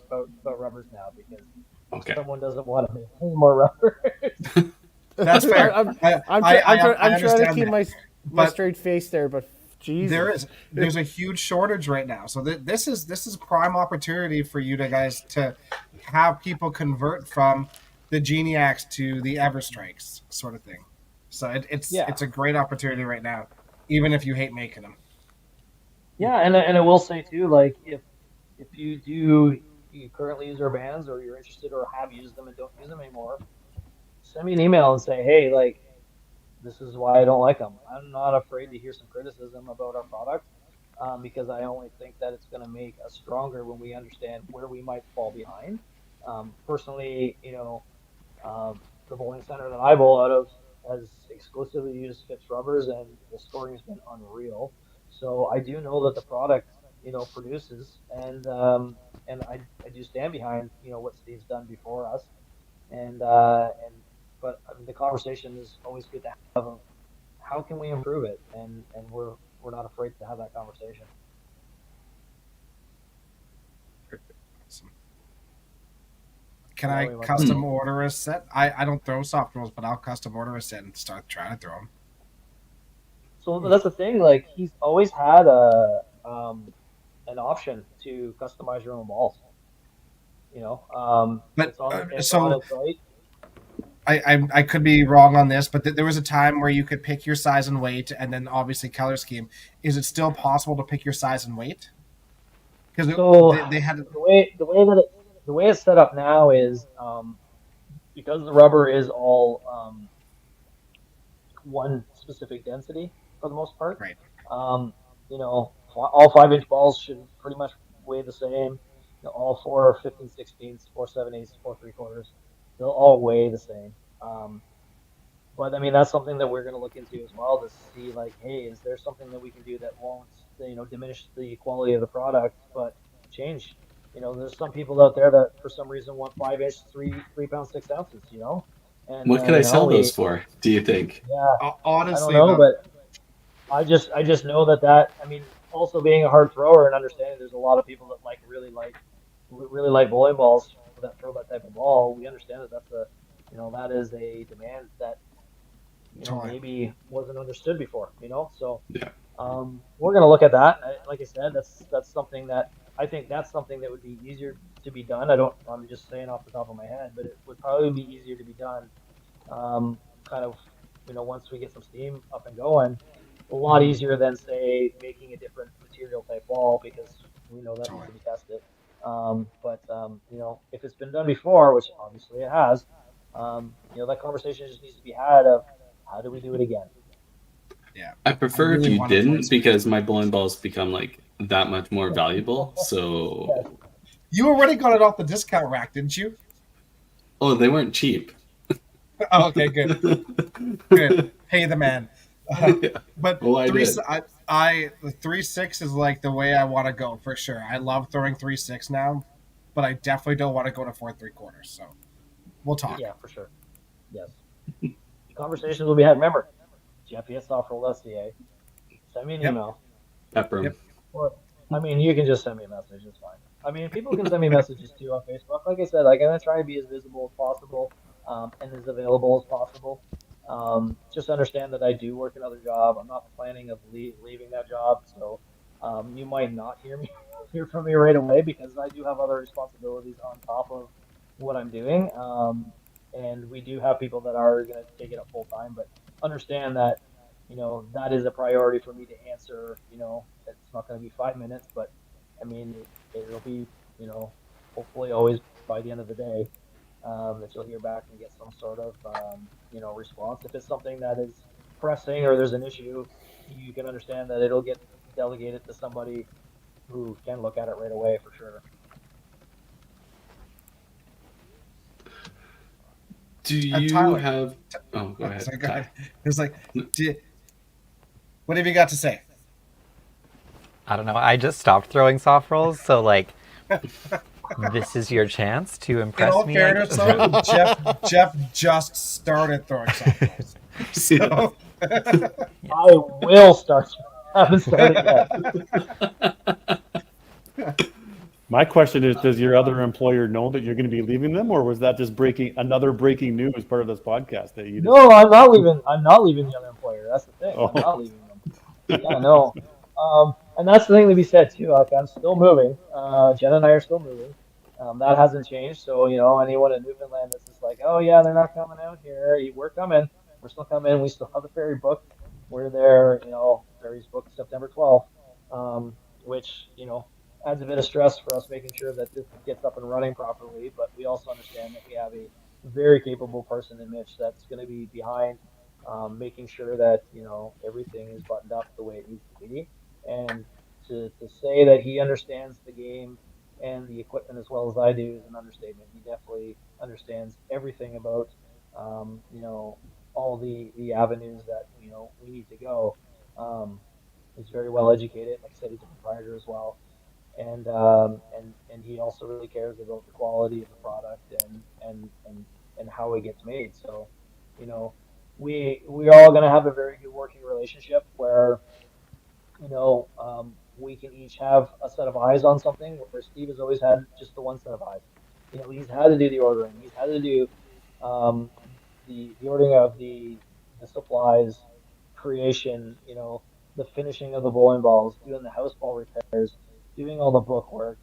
rubbers now because Okay. someone doesn't want to make any more rubbers. That's fair. I'm I trying to understand keep that. my But straight face there, but Jesus. there's a huge shortage right now. So this is prime opportunity for you to guys to have people convert from the Geniacs to the Everstrikes sort of thing. So it's a great opportunity right now, even if you hate making them. Yeah, and I will say too, like if you currently use our bands or you're interested or have used them and don't use them anymore, send me an email and say, hey, like this is why I don't like them. I'm not afraid to hear some criticism about our product, because I only think that it's going to make us stronger when we understand where we might fall behind. Personally, the bowling center that I bowl out of has exclusively used Phipps rubbers, and the scoring has been unreal. So I do know that the product, produces, and I do stand behind, what Steve's done before us, and but I mean, the conversation is always good to have of how can we improve it, and we're not afraid to have that conversation. Awesome. Can I custom order a set? I don't throw soft rolls, but I'll custom order a set and start trying to throw them. So that's the thing. Like he's always had an option to customize your own balls. But it's on the so site. I could be wrong on this, but there was a time where you could pick your size and weight, and then obviously color scheme. Is it still possible to pick your size and weight? Because they had the way it's set up now is, because the rubber is all one specific density for the most part. right. All 5-inch balls should pretty much weigh the same. All 4 15/16, 4 7/8, 4 3/4, they'll all weigh the same. But I mean, that's something that we're going to look into as well to see, like, hey, is there something that we can do that won't, diminish the quality of the product, but change? There's some people out there that for some reason want 5-inch, 3 pounds 6 ounces. And what could I sell those for? Do you think? Yeah, Honestly, I don't know, but I just know that I mean, also being a hard thrower and understanding there's a lot of people that really like bowling balls that throw that type of ball. We understand that that is a demand that maybe wasn't understood before. So Yeah. we're gonna look at that. Like I said, that's something that I think that's something that would be easier to be done. I'm just saying off the top of my head, but it would probably be easier to be done. Kind of, once we get some steam up and going, a lot easier than say making a different material type ball because we know that needs to be tested. But if it's been done before, which obviously it has, that conversation just needs to be had of how do we do it again. Yeah, I prefer if you didn't because my bowling balls become like that much more valuable. So you already got it off the discount rack, didn't you? Oh, they weren't cheap. Oh, okay, good. Good. Pay the man. But well, the 3.6 is like the way I want to go for sure. I love throwing 3.6 now, but I definitely don't want to go to 4 3/4. So we'll talk. Yeah, for sure. Yes. Conversations will be had. Remember, Jeff@softroll.ca. Send me an email. Pepper. Yep. Or, I mean, you can just send me a message. It's fine. I mean, people can send me messages too on Facebook. Like I said, I'm gonna try to be as visible as possible, and as available as possible. Just understand that I do work another job. I'm not planning of leaving that job, so you might not hear from me right away because I do have other responsibilities on top of what I'm doing. And we do have people that are going to take it up full time, but understand that that is a priority for me to answer. It's not going to be 5 minutes, but I mean it'll be hopefully always by the end of the day. that you'll hear back and get some sort of response. If it's something that is pressing or there's an issue, you can understand that it'll get delegated to somebody who can look at it right away for sure. Do you Tyler, have? Oh, go ahead. Sorry, go ahead. It's like, what have you got to say? I don't know. I just stopped throwing soft rolls, so like, this is your chance to In impress all me. fairness, though, Jeff just started throwing softballs. So I will start. I haven't started yet. My question is, does your other employer know that you're going to be leaving them, or was that just another breaking news part of this podcast that you? No, I'm not leaving. I'm not leaving the other employer. That's the thing. Oh. I'm not leaving them. Yeah, no. And that's the thing to be said too. Like I'm still moving. Jen and I are still moving. That hasn't changed. So anyone in Newfoundland that's just like, oh yeah, they're not coming out here. We're coming. We're still coming. We still have the ferry booked. We're there. Ferry's booked September 12th, which adds a bit of stress for us making sure that this gets up and running properly. But we also understand that we have a very capable person in Mitch that's going to be behind making sure that everything is buttoned up the way it needs to be. And to say that he understands the game and the equipment as well as I do is an understatement. He definitely understands everything about all the avenues that we need to go. He's very well educated. Like I said, he's a proprietor as well, and he also really cares about the quality of the product and how it gets made. So, you know, we're all going to have a very good working relationship where we can each have a set of eyes on something. Where Steve has always had just the one set of eyes. He's had to do the ordering. He's had to do um, the ordering of the supplies, creation. The finishing of the bowling balls, doing the house ball repairs, doing all the bookwork.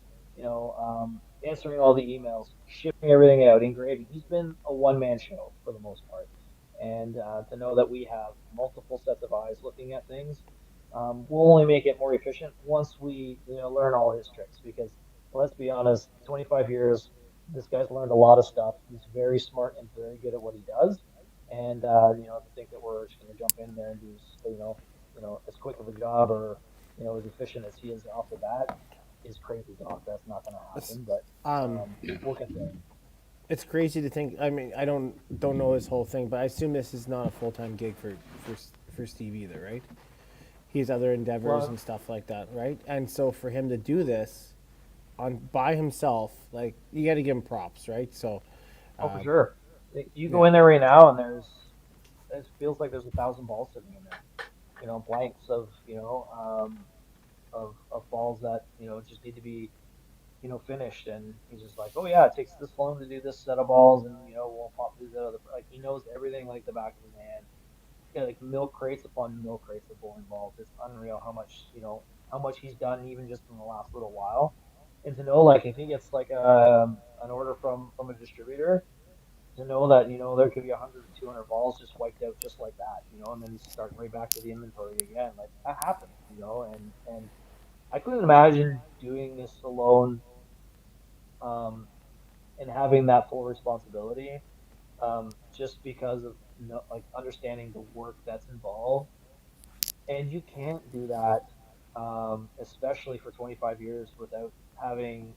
Answering all the emails, shipping everything out, engraving. He's been a one-man show for the most part, and to know that we have multiple sets of eyes looking at things will only make it more efficient once we learn all his tricks. Because let's be honest, 25 years, this guy's learned a lot of stuff. He's very smart and very good at what he does. And to think that we're just going to jump in there and do as quick of a job or as efficient as he is off the bat is crazy talk. That's not going to happen. But we'll get there. It's crazy to think. I mean, I don't know his whole thing, but I assume this is not a full-time gig for Steve either, right? He has other endeavors and stuff like that, right? And so for him to do this by himself, like, you got to give him props, right? So, for sure. You go in there right now, and it feels like there's 1,000 balls sitting in there. Blanks of balls that just need to be finished. And he's just like, oh yeah, it takes this long to do this set of balls, and we'll pop these other. Like he knows everything like the back of his hand. Yeah, like milk crates upon milk crates of bowling balls. It's unreal how much he's done even just in the last little while. And to know like if he gets like an order from a distributor, to know that there could be 100 or 200 balls just wiped out just like that, and then he's starting right back to the inventory again. Like that happens, and I couldn't imagine doing this alone, and having that full responsibility, just because of like understanding the work that's involved. And you can't do that, especially for 25 years without having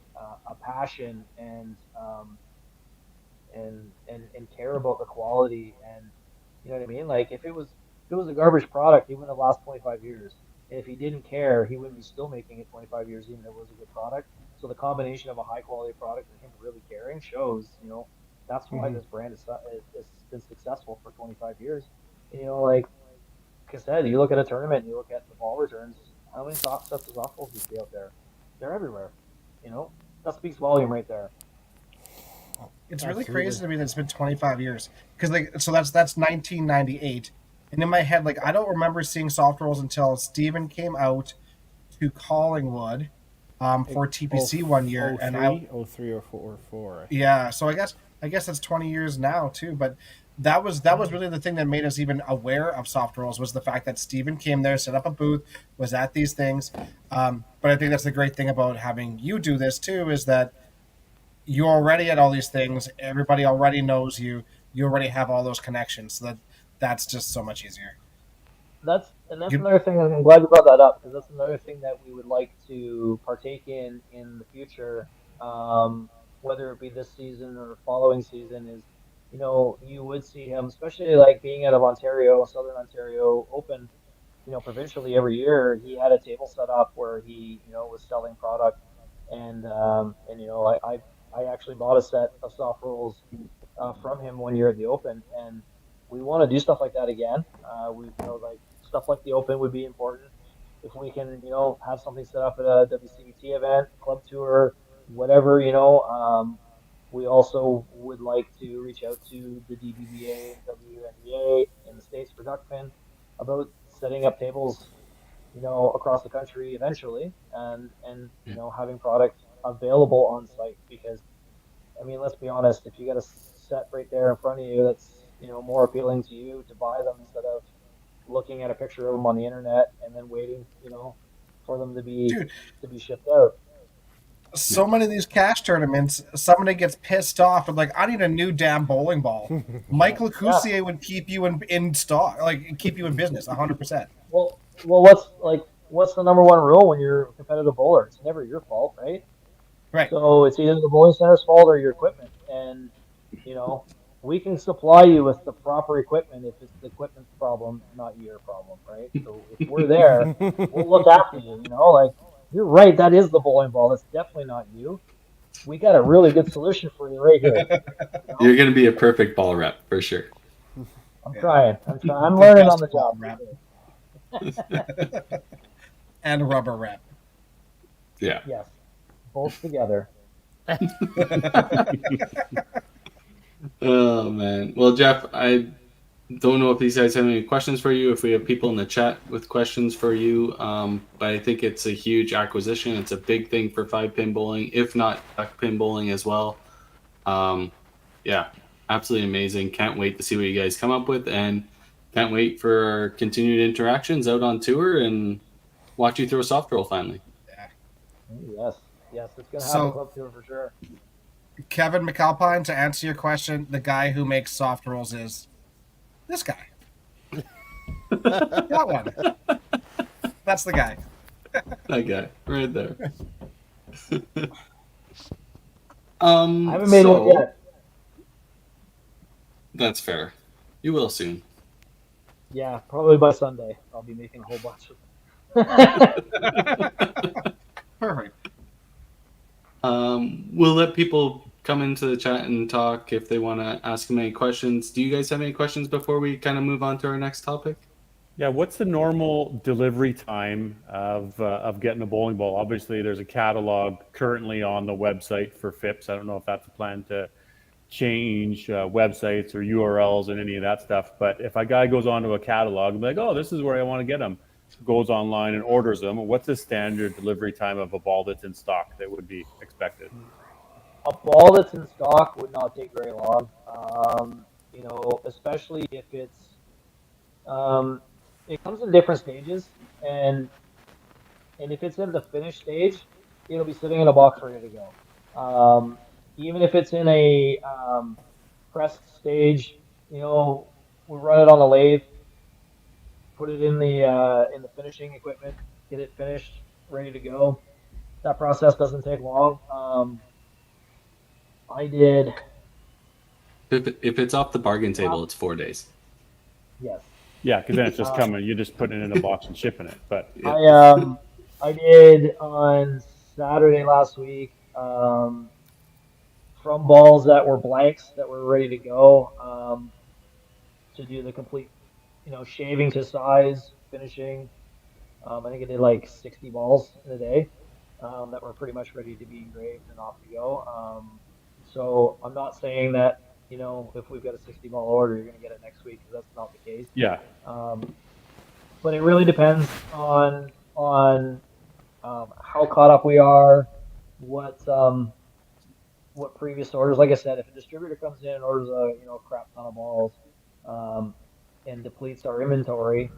a passion and care about the quality. And you know what I mean. Like if it was a garbage product, he wouldn't have lost 25 years. And if he didn't care, he wouldn't be still making it 25 years, even if it was a good product. So the combination of a high quality product and him really caring shows, that's why this brand has been successful for 25 years. Like I said, you look at a tournament, you look at the ball returns. How many sets of softballs do you see out there? They're everywhere. That speaks volume right there. it's really crazy to me that it's been 25 years because so that's 1998, and in my head I don't remember seeing soft rolls until Steven came out to Collingwood for TPC one year, and I 03 or 4. yeah, so I guess that's 20 years now too. But that was really the thing that made us even aware of soft rolls was the fact that Steven came there, set up a booth, was at these things. But I think that's the great thing about having you do this too is that you're already at all these things. Everybody already knows you. You already have all those connections. So that's just so much easier. That's You, another thing. I'm glad you brought that up because that's another thing that we would like to partake in the future. Whether it be this season or following season, is you would see him, especially like being out of Ontario, Southern Ontario Open, provincially every year. He had a table set up where he was selling product, and I actually bought a set of soft rolls from him one year at the Open, and we want to do stuff like that again. We like stuff like the Open would be important. If we can, have something set up at a WCBT event, club tour, whatever, we also would like to reach out to the DBBA and WNBA in the States for Duckpin about setting up tables, across the country eventually, and having product available on site because I mean, let's be honest. If you got a set right there in front of you that's more appealing to you to buy them instead of looking at a picture of them on the internet and then waiting, for them dude, to be shipped out. so many of these cash tournaments, somebody gets pissed off and like, I need a new damn bowling ball. Mike Yeah. Lecoussier would keep you in stock, like keep you in business, 100%. Well, what's the number one rule when you're a competitive bowler? It's never your fault, right? Right. So it's either the bowling center's fault or your equipment, and you know we can supply you with the proper equipment if it's the equipment's problem, not your problem, right? So if we're there, we'll look after you. Like you're right, that is the bowling ball. That's definitely not you. We got a really good solution for you right here. You're going to be a perfect ball rep for sure. I'm Yeah. trying. I'm trying. I'm The learning on best the ball job for wrap sure. and rubber wrap. Yeah. Yes, both together. Oh man. Well, Jeff, I don't know if these guys have any questions for you. If we have people in the chat with questions for you, but I think it's a huge acquisition. It's a big thing for 5-pin bowling, if not duck pin bowling as well. Yeah, absolutely amazing. Can't wait to see what you guys come up with, and can't wait for our continued interactions out on tour and watch you throw a soft roll finally. Yeah. Yes, yes, it's gonna happen. So Club tour for sure. Kevin McAlpine, to answer your question, the guy who makes soft rolls is this guy. That one. That's the guy. That guy right there. I haven't made one yet. That's fair. You will soon. Yeah, probably by Sunday. I'll be making a whole bunch of Perfect. We'll let people come into the chat and talk if they want to ask them any questions. Do you guys have any questions before we kind of move on to our next topic? Yeah, what's the normal delivery time of getting a bowling ball? Obviously, there's a catalog currently on the website for FIPS. I don't know if that's a plan to change websites or URLs and any of that stuff. But if a guy goes onto a catalog and be like, oh, this is where I want to get them, goes online and orders them, what's the standard delivery time of a ball that's in stock that would be expected? a ball that's in stock would not take very long. Especially if it comes in different stages, and if it's in the finished stage, it'll be sitting in a box ready to go. Even if it's in a pressed stage, we run it on a lathe, put it in the finishing equipment, get it finished, ready to go. That process doesn't take long. I did. If it's off the bargain table, it's 4 days. Yes. Yeah, because then it's just coming. You're just putting it in a box and shipping it. But I did on Saturday last week from balls that were blanks that were ready to go to do the complete, shaving to size, finishing. I think I did like 60 balls in a day that were pretty much ready to be engraved and off to go. So I'm not saying that, if we've got a 60 ball order, you're going to get it next week because that's not the case. yeah, But it really depends on how caught up we are, what previous orders. Like I said, if a distributor comes in and orders a crap ton of balls and depletes our inventory,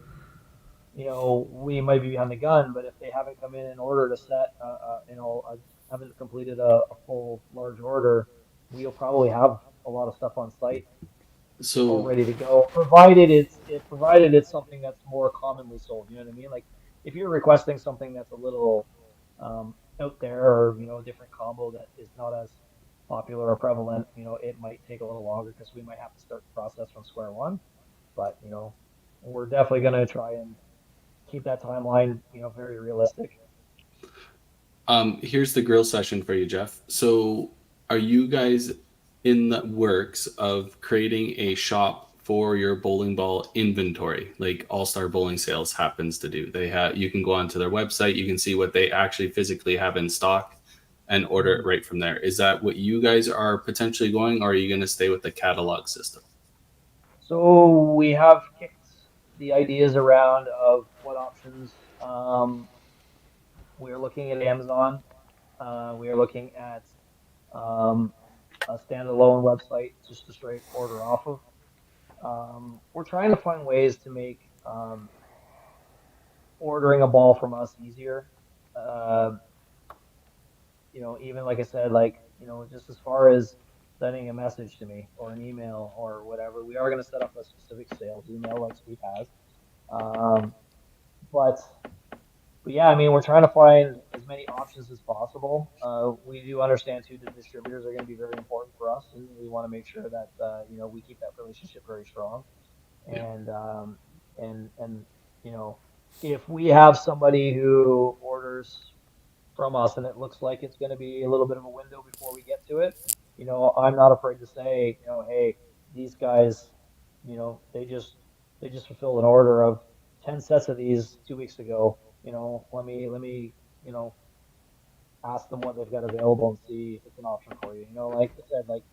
we might be behind the gun. But if they haven't come in and ordered a set, haven't completed a full large order, we'll probably have a lot of stuff on site all So ready to go, provided it's something that's more commonly sold. You know what I mean? Like if you're requesting something that's a little out there, or a different combo that is not as popular or prevalent, it might take a little longer because we might have to start the process from square one. But we're definitely going to try and keep that timeline, very realistic. here's the grill session for you, Jeff. So are you guys in the works of creating a shop for your bowling ball inventory, like All Star Bowling Sales happens to do? You can go onto their website, you can see what they actually physically have in stock and order it right from there. Is that what you guys are potentially going, or are you going to stay with the catalog system? So we have kicked the ideas around of what options. We are looking at Amazon. We are looking at um, a standalone website just to straight order off of. We're trying to find ways to make ordering a ball from us easier. Uh, even like I said, just as far as sending a message to me or an email or whatever, we are going to set up a specific sales email like Steve has. Um, but But yeah, I mean, we're trying to find as many options as possible. We do understand too that distributors are going to be very important for us, and we want to make sure that we keep that relationship very strong. Yeah. And you know, if we have somebody who orders from us and it looks like it's going to be a little bit of a window before we get to it, I'm not afraid to say, hey, these guys, they just fulfilled an order of 10 sets of these 2 weeks ago. Let me ask them what they've got available and see if it's an option for you. Like I said, like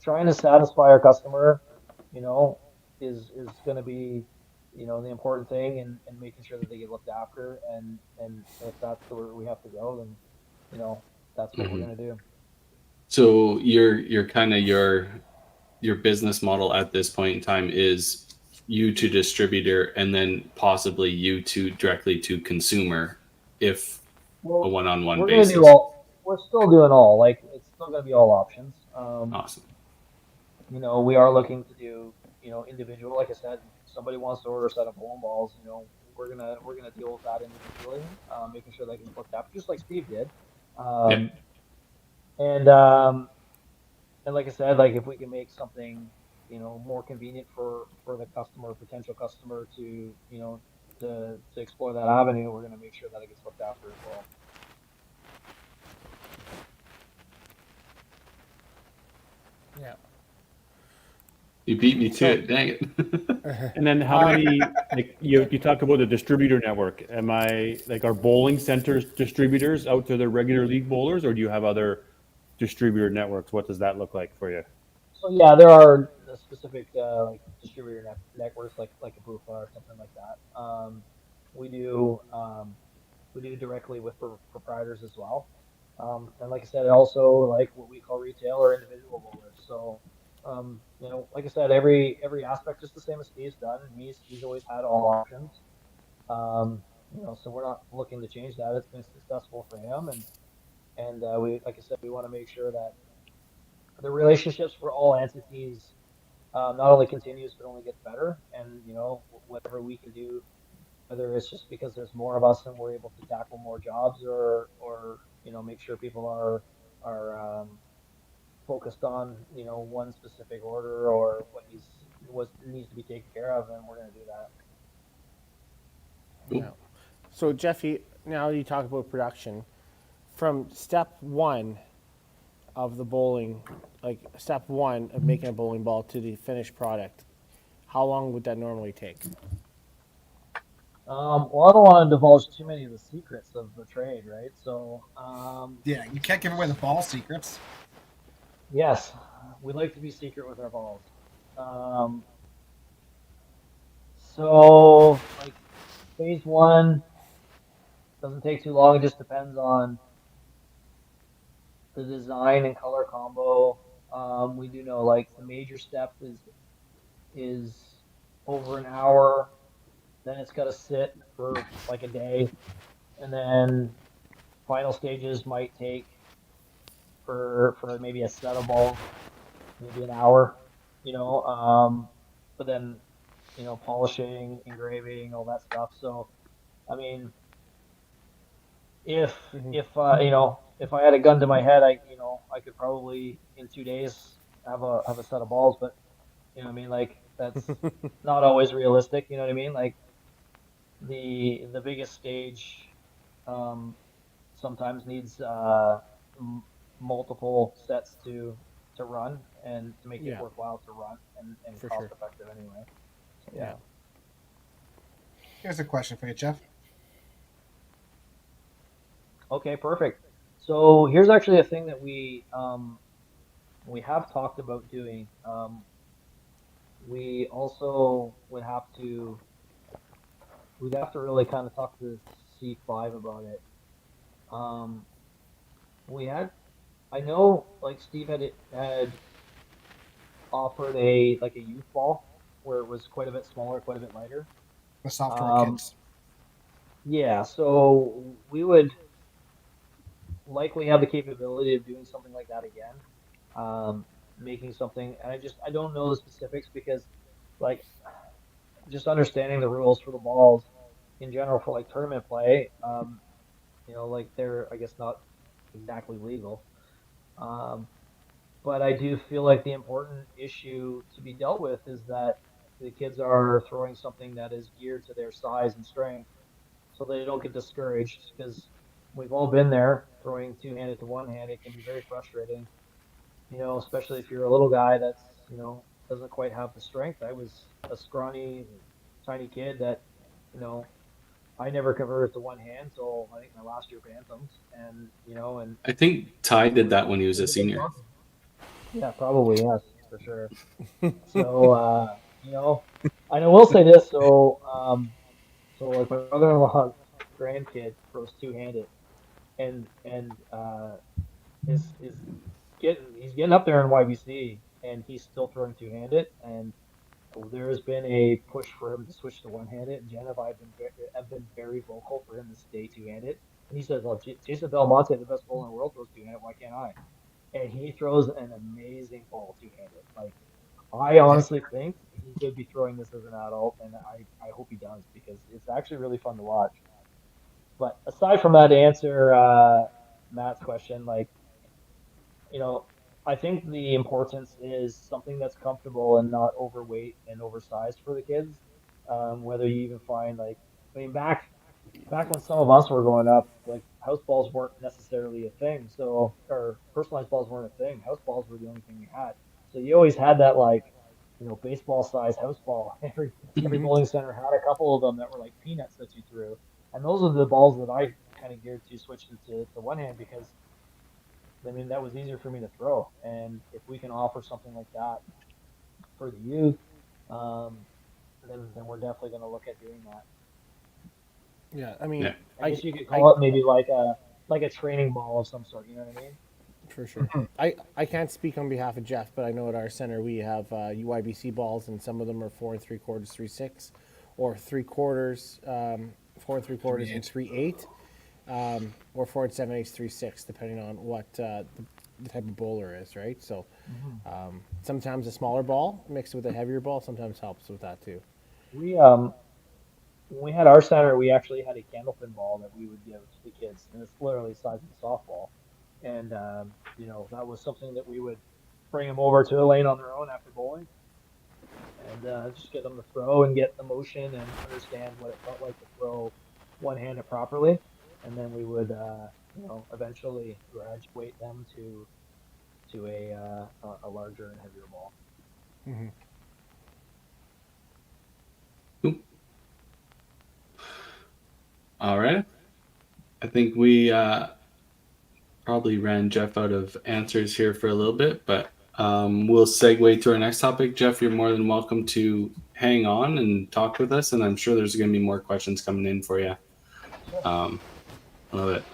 trying to satisfy our customer, you know, is going to be, the important thing, and making sure that they get looked after. And if that's where we have to go, then, that's what we're Mm-hmm. going to do. So you're kind of your business model at this point in time is you to distributor and then possibly you to directly to consumer, if a Well, one-on-one we're going to do basis. all, we're still doing all, like, it's still going to be all options. Awesome. We are looking to do, individual. Like I said, somebody wants to order a set of bowling balls. We're gonna deal with that individually, making sure they get looked after, just like Steve did. Yeah. Um, and um, and like I said, like if we can make something, more convenient for the customer, potential customer to, to explore that avenue, we're gonna make sure that it gets looked after as well. Yeah. You beat me to So it. Dang it. And then how many, like you talk about the distributor network. Are bowling centers distributors out to their regular league bowlers, or do you have other distributor networks? What does that look like for you? So yeah, there are specific like distributor networks, like a Bufa or something like that. We do um, we do directly with proprietors as well. And like I said, also like what we call retail or individual bowlers. So, like I said, every aspect is the same as Steve's done. He's always had all options. So we're not looking to change that. It's been successful for him, and we, like I said, we want to make sure that the relationships for all entities not only continues but only gets better. And whatever we can do, whether it's just because there's more of us and we're able to tackle more jobs, or make sure people are focused on one specific order or what needs to be taken care of, then we're going to do that. Cool. yeah. So Jeffy, now you talk about production. From step one of the bowling, like step one of making a bowling ball to the finished product, how long would that normally take? Well, I don't want to divulge too many of the secrets of the trade, right? So, Yeah, you can't give away the ball secrets. yes, we like to be secret with our balls. Um, so, like phase one doesn't take too long. It just depends on the design and color combo. We do know like the major step is over an hour. Then it's got to sit for like a day, and then final stages might take. for maybe a set of balls, maybe an hour, you know. But then, you know, polishing, engraving, all that stuff. So, I mean, if you know, if I had a gun to my head, I, you know, I could probably in 2 days have a set of balls. But you know what I mean? Like that's not always realistic. You know what I mean? Like the biggest stage um, sometimes needs multiple sets to run and to make it Yeah, worthwhile to run and for cost sure. effective anyway. So Yeah. yeah. Here's a question for you, Jeff. Okay, perfect. So here's actually a thing that we have talked about doing. We also we'd have to really kind of talk to C5 about it. Um, we had I know like Steve had offered a like a youth ball where it was quite a bit smaller, quite a bit lighter. The software Um, kits. yeah, so we would likely have the capability of doing something like that again. Making something, and I don't know the specifics because like just understanding the rules for the balls in general for like tournament play, you know, like they're I guess not exactly legal. Um, but I do feel like the important issue to be dealt with is that the kids are throwing something that is geared to their size and strength so they don't get discouraged because we've all been there throwing two-handed to one-hand. It can be very frustrating, you know, especially if you're a little guy that's, you know, doesn't quite have the strength. I was a scrawny, tiny kid that, you know, I never converted to one hand till I think my last year Bantams, and you know, and I think Ty it did was that when he it was a was a big senior. problem. Yeah, probably yes, for sure. So you know, and I will say this. So like my brother-in-law's grandkid throws two-handed, and is getting he's getting up there in YBC, and he's still throwing two-handed, and there has been a push for him to switch to one-handed. And Jen and I have been very vocal for him to stay two-handed. And he says, "Well, Jason Belmonte, the best bowler in the world, throws two-handed. Why can't I?" And he throws an amazing ball two-handed. Like I Yeah. honestly think he could be throwing this as an adult, and I hope he does because it's actually really fun to watch. But aside from that, to answer Matt's question, like you know, I think the importance is something that's comfortable and not overweight and oversized for the kids. Whether you even find like, I mean, back when some of us were growing up, like house balls weren't necessarily a thing. So, or personalized balls weren't a thing. House balls were the only thing we had. So you always had that like, you know, baseball size house ball. Every bowling center had a couple of them that were like peanuts that you threw, and those are the balls that I kind of geared to switch to one hand because I mean, that was easier for me to throw. And if we can offer something like that for the youth, um, then we're definitely going to look at doing that. Yeah, I mean, Yeah. I guess you could I call it maybe like a training ball of some sort. You know what I mean? for sure. I can't speak on behalf of Jeff, but I know at our center we have UIBC balls, and some of them are 4 3/4, 3/6, or 3/4, 4 3/4 and 3/8. 3/8, or 4 7/8, 3/6, depending on what the type of bowler is, right? So Hmm. sometimes a smaller ball mixed with a heavier ball sometimes helps with that too. We when we had our center, we actually had a candlepin ball that we would give to the kids, and it's literally the size of a softball. And you know, that was something that we would bring them over to a lane on their own after bowling, and just get them to throw and get the motion and understand what it felt like to throw one-handed properly, and then we would you know eventually graduate them to a larger and heavier ball. Cool. All right. I think we probably ran Jeff out of answers here for a little bit, but we'll segue to our next topic. Jeff, you're more than welcome to hang on and talk with us, and I'm sure there's going to be more questions coming in for you. Sure. I love it.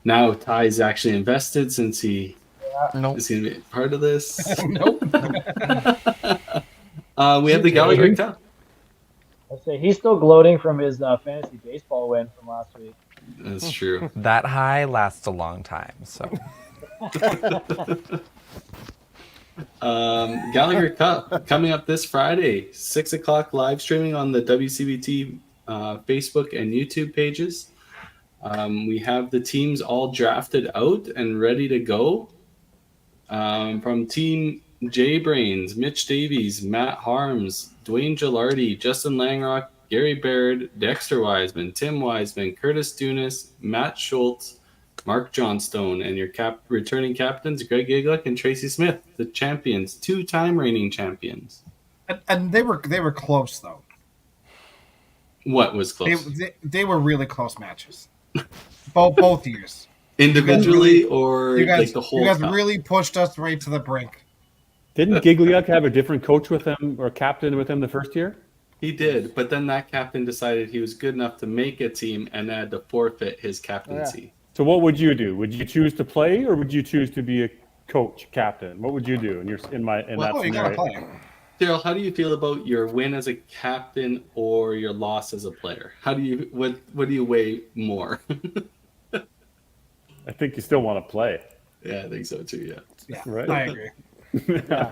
Now Ty's actually invested since he Yeah. Nope. is going to be a part of this. Nope. We have the Gallagher Cup. I say he's still gloating from his fantasy baseball win from last week. That's true. That high lasts a long time, so Gallagher Cup coming up this Friday, 6 o'clock live streaming on the WCBT Facebook and YouTube pages. We have the teams all drafted out and ready to go. From Team J Brains, Mitch Davies, Matt Harms, Dwayne Gilardi, Justin Langrock, Gary Baird, Dexter Wiseman, Tim Wiseman, Curtis Dunas, Matt Schultz, Mark Johnstone, and your returning captains, Greg Giglick and Tracy Smith, the champions, 2-time reigning champions. And they were close though. What was close? They were really close matches. both years. Individually or like the whole You guys cup? really pushed us right to the brink. Didn't Gigliuk have a different coach with him or captain with him the first year? He did, but then that captain decided he was good enough to make a team and had to forfeit his captaincy. Yeah. So what would you do? Would you choose to play or would you choose to be a coach, captain? What would you do in that You scenario? gotta play. Daryl, how do you feel about your win as a captain or your loss as a player? What do you weigh more? I think you still want to play. Yeah, I think so too. Yeah. Yeah, Right. I agree.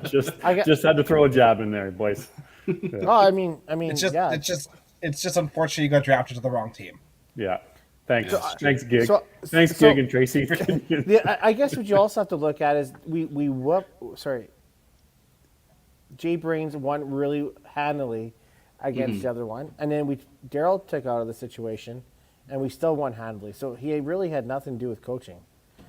Just had to throw a jab in there, boys. Oh, I mean, It's just yeah. it's just unfortunate you got drafted to the wrong team. Yeah. Thanks. So, Thanks, Gig. so- Thanks, so- Gig and Tracy. I guess what you also have to look at is Jay Brains won really handily against the other one, and then Daryl took out of the situation, and we still won handily. So he really had nothing to do with coaching.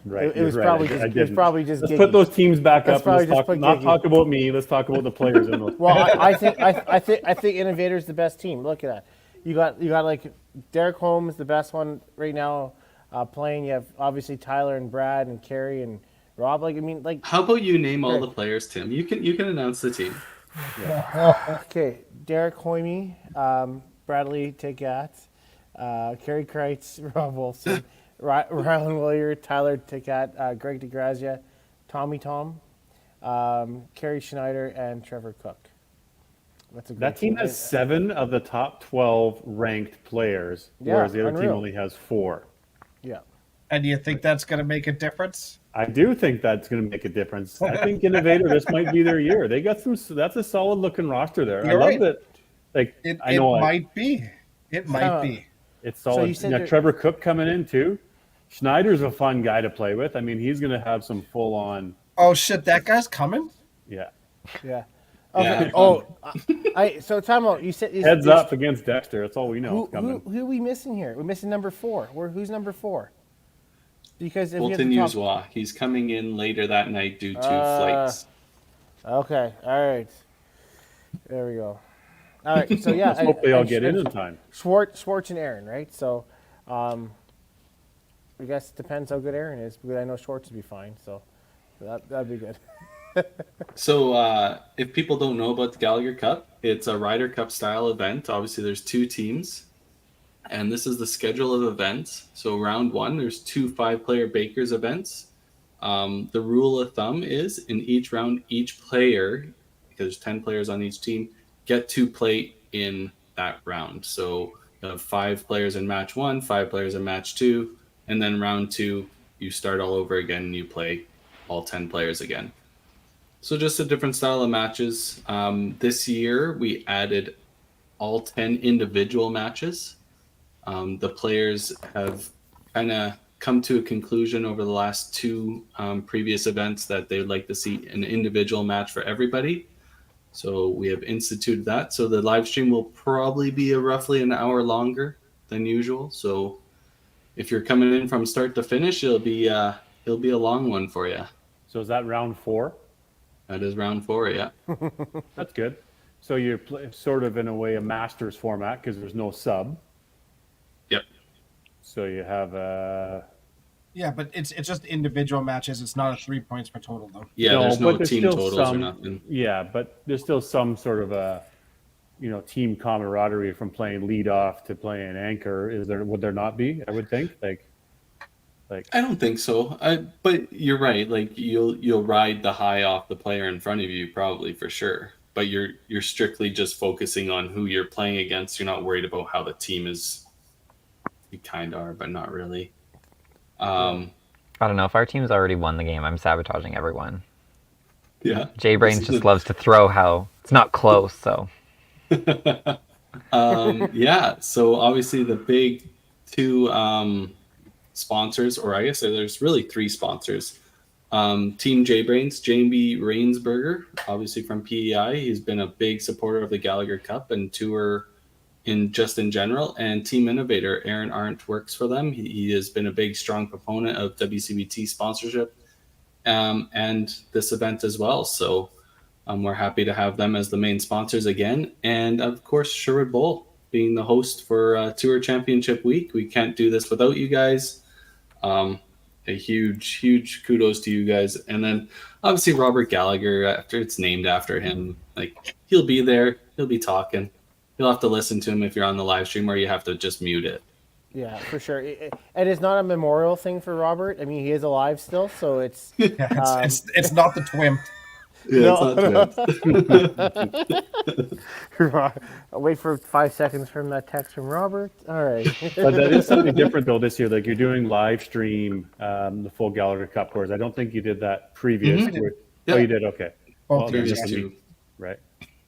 Right. It was you're probably right. just- I it was didn't. probably just Let's Giggy. put those teams back That's up and let's probably just put not Giggy. talk about me. Let's talk about the players in those. Well, I think Innovator's the best team. Look at that. You got like Derek Holmes, the best one right now playing. You have obviously Tyler and Brad and Kerry and Rob. How about you name all the players, Tim? You can announce the team. Okay, Derek Hoyme, Bradley Tigat, Kerry Kreitz, Rob Wolfson, Rylan Willier, Tyler Tigat, Greg DeGrazia, Tommy Tom, Kerry Schneider, and Trevor Cook. That's a great That team has 7 of the top 12 ranked players, Yeah, whereas the other team unreal. only has 4. Yeah. And do you think that's going to make a difference? I do think that's going to make a difference. I think Innovator, this might be their year. They got some. That's a solid looking roster there. You're I right. love that. Like It I might be. It might be. it's solid. you said You got there- Trevor Cook coming in too. Schneider's a fun guy to play with. I mean, he's going to have some full on. Oh shit, that guy's coming. Yeah. Yeah. Yeah. Okay. So time out. You said Heads up against Dexter. That's all we know. Who, is coming. who are we missing here? We're missing number 4. Who's number 4? Because if you have Bolton the top- Yuzwa. He's coming in later that night due to flights. Okay. All right. There we go. All right. So yeah, Let's hope they all and- get in and time. Schwartz and Aaron, right? So, I guess it depends how good Aaron is, because I know Schwartz would be fine. So that'd be good. So if people don't know about the Gallagher Cup, it's a Ryder Cup style event. Obviously, there's 2 teams, and this is the schedule of events. So round 1, there's 2 5-player Bakers events. The rule of thumb is in each round, each player, because there's 10 players on each team, get to play in that round. So you have 5 players in match 1, 5 players in match 2, and then round 2, you start all over again and you play all 10 players again. So just a different style of matches. This year, we added all 10 individual matches. The players have kind of come to a conclusion over the last 2 previous events that they would like to see an individual match for everybody. So we have instituted that. So the live stream will probably be roughly an hour longer than usual. So if you're coming in from start to finish, it'll be a long one for you. So is that round 4? That is round 4, yeah. That's good. So you're sort of in a way a Masters format because there's no sub. Yep. So you have Yeah, but it's just individual matches. It's not a 3 points per total though. Yeah, No, there's no but there's team still totals or some- nothing. Yeah, but there's still some sort of a, team camaraderie from playing lead off to playing anchor. Would there not be? I would think I don't think so. But you're right. Like you'll ride the high off the player in front of you, probably for sure. But you're strictly just focusing on who you're playing against. You're not worried about how the team is. You kind of are, but not really. I don't know. If our team's already won the game, I'm sabotaging everyone. Yeah. J-Brains just loves to throw how it's not close, so. Yeah, so obviously the big two sponsors, or I guess there's really three sponsors. Team JBrains, Jamie Rainsberger, obviously from PEI. He's been a big supporter of the Gallagher Cup and tour in general. And Team Innovator, Aaron Arndt works for them. He has been a big, strong proponent of WCBT sponsorship and this event as well. So we're happy to have them as the main sponsors again. And of course, Sherwood Bowl being the host for Tour Championship Week. We can't do this without you guys. A huge kudos to you guys. And then obviously Robert Gallagher, after it's named after him, like he'll be there, he'll be talking. You'll have to listen to him if you're on the live stream, or you have to just mute it. Yeah, for sure. And it's not a memorial thing for Robert. I mean, he is alive still, so it's it's not the twimp. Yeah, it's not I'll wait for 5 seconds from that text from Robert. All right. But that is something different though this year. Like you're doing live stream the full Gallagher Cup course. I don't think you did that previous. Mm-hmm. Oh, you did. Okay. Well, There's just two. Right.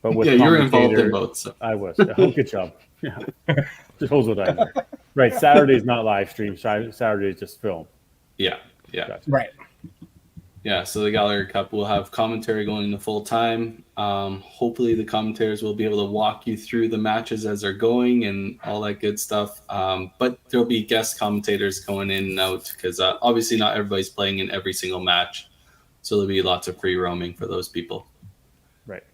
But with you're involved in both. So. I was. Oh, good job. Yeah. Just holds what I know. Right. Saturday's not live stream. Saturday is just film. Yeah. Gotcha. Right. Yeah, so the Gallagher Cup will have commentary going the full time. Hopefully the commentators will be able to walk you through the matches as they're going and all that good stuff. But there'll be guest commentators going in and out because obviously not everybody's playing in every single match. So there'll be lots of free roaming for those people. Right.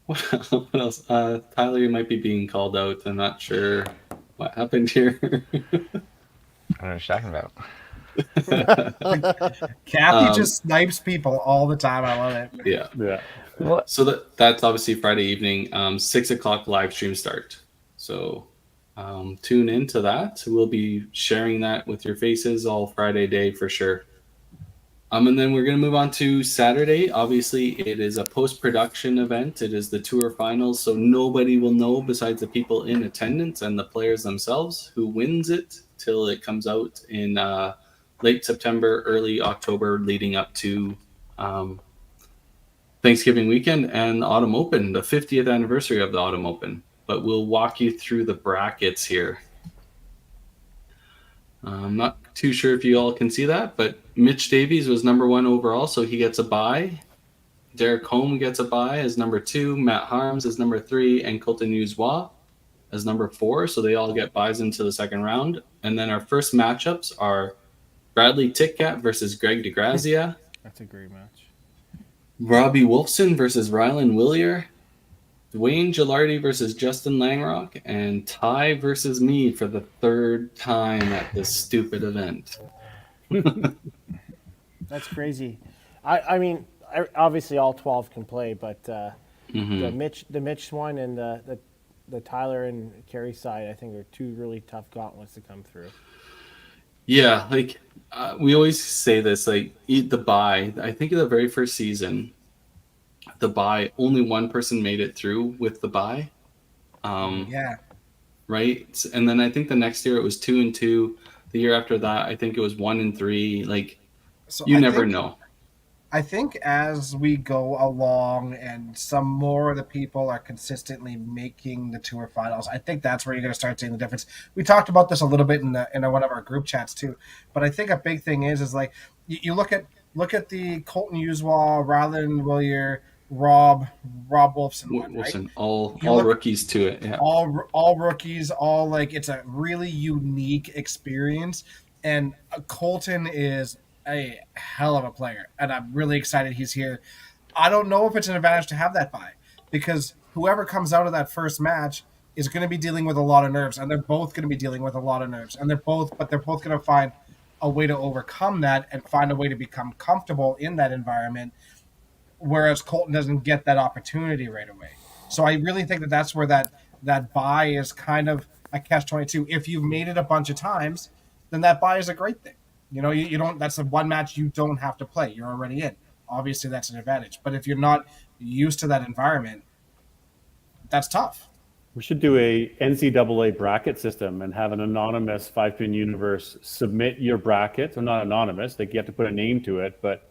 What else? Tyler, you might be being called out. I'm not sure what happened here. I don't know what you're talking about. Kathy just snipes people all the time. I love it. Yeah. What? So that's obviously Friday evening, 6:00 live stream start. So tune into that. We'll be sharing that with your faces all Friday day for sure. And then we're going to move on to Saturday. Obviously, it is a post-production event. It is the tour finals, so nobody will know besides the people in attendance and the players themselves who wins it till it comes out in late September, early October, leading up to Thanksgiving weekend and the Autumn Open, the 50th anniversary of the Autumn Open. But we'll walk you through the brackets here. I'm not too sure if you all can see that, but Mitch Davies was number 1 overall, so he gets a bye. Derek Holm gets a bye as number 2. Matt Harms as number 3, and Colton Uzois as number 4. So they all get byes into the second round. And then our first matchups are Bradley Titkat versus Greg DeGrazia. That's a great match. Robbie Wolfson versus Rylan Willier. Dwayne Gilardi versus Justin Langrock, and Ty versus me for the 3rd time at this stupid event. That's crazy. I mean, obviously all 12 can play, but the Mitch one and the Tyler and Kerry side, I think, are 2 really tough gauntlets to come through. Yeah, like we always say this, like eat the bye. I think in the very first season, the bye, only one person made it through with the bye. Yeah. Right. And then I think the next year it was 2-2. The year after that, I think it was 1-3. Like, so you never know. I think as we go along and some more of the people are consistently making the tour finals, I think that's where you're going to start seeing the difference. We talked about this a little bit in one of our group chats too, but I think a big thing is like you look at the Colton Uzois, Rylan Willier, Rob Wolfson one, right? all rookies to it. Yeah. All rookies, all like it's a really unique experience. And Colton is a hell of a player, and I'm really excited he's here. I don't know if it's an advantage to have that bye, because whoever comes out of that first match is going to be dealing with a lot of nerves, and they're both going to be dealing with a lot of nerves, and they're both going to find a way to overcome that and find a way to become comfortable in that environment, whereas Colton doesn't get that opportunity right away. So I really think that that's where that bye is kind of a catch-22. If you've made it a bunch of times, then that bye is a great thing. You know, you don't. That's the one match you don't have to play. You're already in. Obviously, that's an advantage. But if you're not used to that environment, that's tough. We should do a NCAA bracket system and have an anonymous 5-pin universe submit your bracket. So not anonymous, like you have to put a name to it, but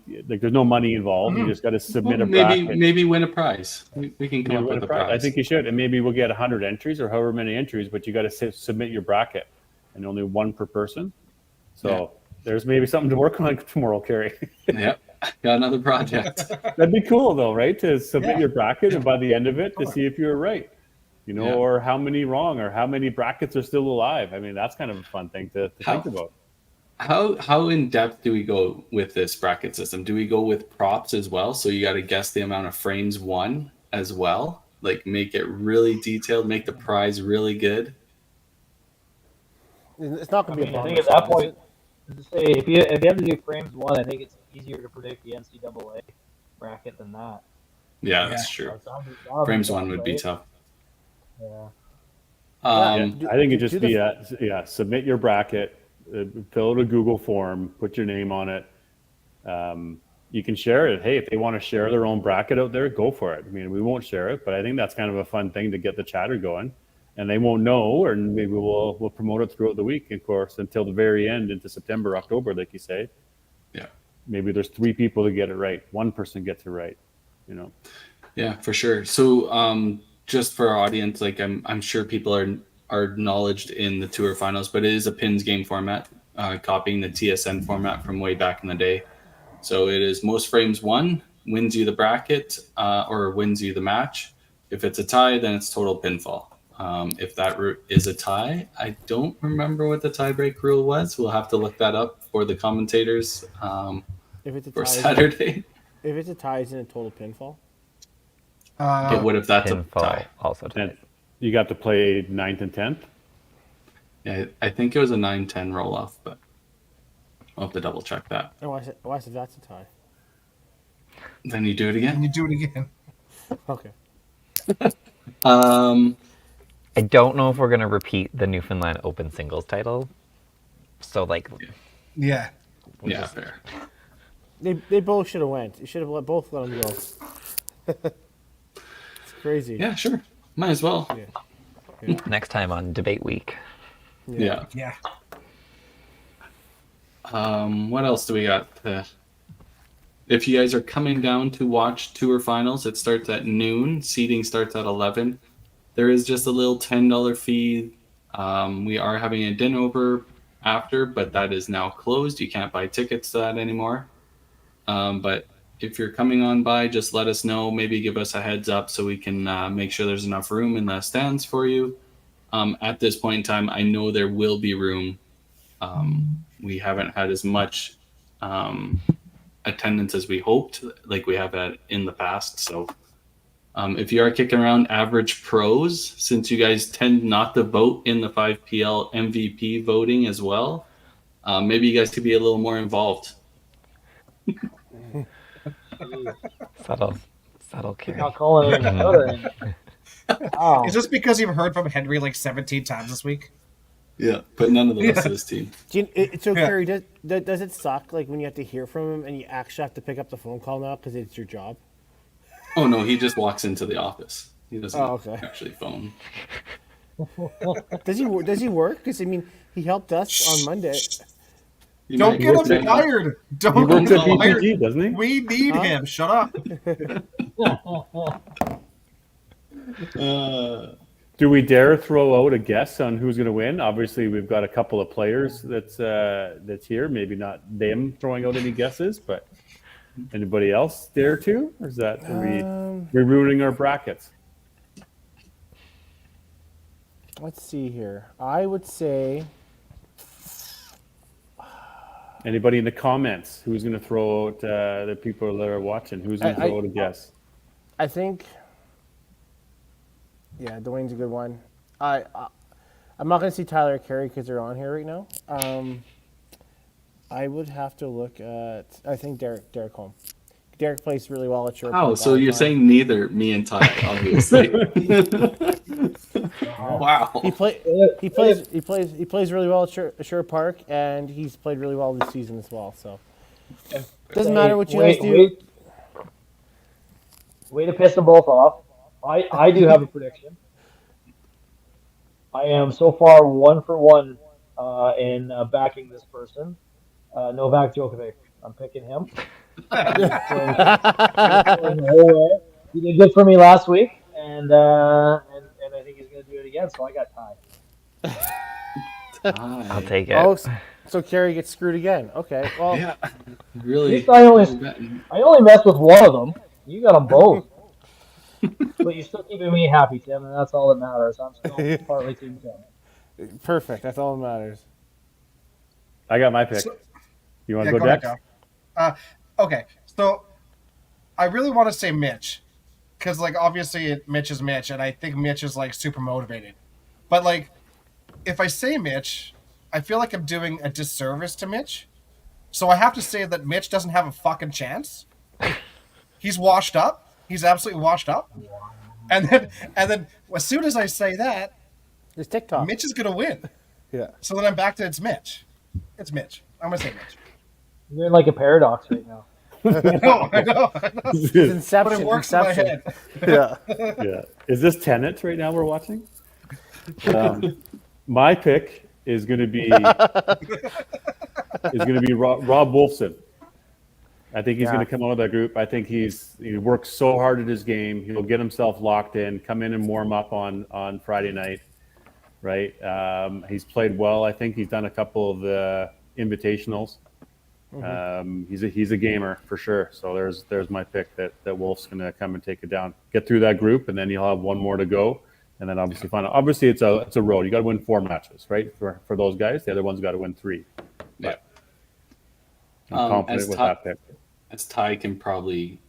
there's no money involved. You just got to submit a bracket. Maybe win a prize. We can come up with a prize. I think you should, and maybe we'll get 100 entries or however many entries. But you got to submit your bracket, and only one per person. So there's maybe something to work on tomorrow, Kerry. Yep, got another project. That'd be cool though, right? To submit your bracket, and by the end of it, to see if you were right. Or how many wrong, or how many brackets are still alive. I mean, that's kind of a fun thing to think about. How in depth do we go with this bracket system? Do we go with props as well? So you got to guess the amount of frames won as well. Like make it really detailed, make the prize really good. It's not going to be. I think at that point, say if you have to do frames won, I think it's easier to predict the NCAA bracket than that. Yeah, that's true. Frames won would be tough. Yeah. I think it just be submit your bracket, fill out a Google form, put your name on it. You can share it. Hey, if they want to share their own bracket out there, go for it. I mean, we won't share it, but I think that's kind of a fun thing to get the chatter going. And they won't know, or maybe we'll promote it throughout the week, of course, until the very end, into September, October, like you say. Yeah. Maybe there's 3 people to get it right. One person gets it right. Yeah, for sure. So just for our audience, like I'm sure people are acknowledged in the tour finals, but it is a pins game format, copying the TSN format from way back in the day. So it is most frames won wins you the bracket or wins you the match. If it's a tie, then it's total pinfall. If that is a tie, I don't remember what the tiebreak rule was. We'll have to look that up for the commentators if it's a for tie, Saturday. If it's a tie, isn't it total pinfall? But what if that's pinfall, a tie? Also tie. You got to play 9th and 10th? Yeah, I think it was a 9-10 roll-off, but I'll have to double-check that. Oh, I said that's a tie. Then you do it again? And you do it again. Okay. I don't know if we're going to repeat the Newfoundland Open singles title. So, Yeah. Yeah, fair. They both should have went. You should have both let them go. It's crazy. Yeah, sure. Might as well. Yeah. next time on Debate Week. Yeah. Yeah. What else do we got? If you guys are coming down to watch tour finals, it starts at noon. Seating starts at 11. There is just a little $10 fee. We are having a dinner over after, but that is now closed. You can't buy tickets to that anymore. But if you're coming on by, just let us know. Maybe give us a heads up so we can make sure there's enough room in the stands for you. At this point in time, I know there will be room. We haven't had as much attendance as we hoped, like we have had in the past. So if you are kicking around average pros, since you guys tend not to vote in the 5PL MVP voting as well, maybe you guys could be a little more involved. Subtle Kerry. Not calling it another. Wow. Is this because you've heard from Henry like 17 times this week? Yeah, but none of the rest of his team. Kerry, does it suck like when you have to hear from him and you actually have to pick up the phone call now because it's your job? Oh no, he just walks into the office. He doesn't actually phone. Does he work? Because I mean, he helped us on Monday. Don't get him fired. Don't He works get at him fired. BPG, doesn't he? We need him. Shut up. Do we dare throw out a guess on who's going to win? Obviously, we've got a couple of players that's here. Maybe not them throwing out any guesses, but anybody else dare to? Or is that we're ruining our brackets? Let's see here. I would say. Anybody in the comments who's going to throw out the people that are watching? Who's going to throw out a guess? I think. Yeah, Dwayne's a good one. I'm not going to see Tyler or Kerry because they're on here right now. I would have to look at. I think Derek Holm. Derek plays really well at short. Oh, so you're saying neither me and Ty, obviously. Wow. He plays really well at Sherwood Park, and he's played really well this season as well. So doesn't matter what you guys do. Way to piss them both off. I do have a prediction. I am so far 1 for 1 in backing this person. Novak Djokovic. I'm picking him. Going the whole way. He did good for me last week, and I think he's going to do it again. So I got Ty. I'll Hi. take it. Oh, so Kerry gets screwed again. Okay, well, Yeah, At really. least I only messed with one of them. You got them both. But you're still keeping me happy, Tim, and that's all that matters. I'm still partly Team Tim. perfect. That's all that matters. I got my pick. So- You want Yeah, to go ahead, next? Okay, so I really want to say Mitch, because like obviously Mitch is Mitch, and I think Mitch is like super motivated. But like, if I say Mitch, I feel like I'm doing a disservice to Mitch. So I have to say that Mitch doesn't have a fucking chance. He's washed up. He's absolutely washed up. And then as soon as I say that, It's TikTok. Mitch is gonna win. Yeah. So then I'm back to it's Mitch. It's Mitch. I'm gonna say Mitch. You're in like a paradox right now. I know. It's But Inception. it works in my Inception. head. Yeah. Yeah. Is this Tenet right now we're watching? My pick is going to be Rob Wolfson. I think he's Yeah. going to come out of that group. I think he works so hard at his game. He'll get himself locked in, come in and warm up on Friday night, right? He's played well. I think he's done a couple of the invitationals. He's a gamer for sure. So there's my pick that Wolf's going to come and take it down, get through that group, and then he'll have one more to go. And then obviously final. Obviously it's a road. You got to win 4 matches, right? For those guys, the other one's got to win 3. Yeah. I'm confident with that pick. As Ty can probably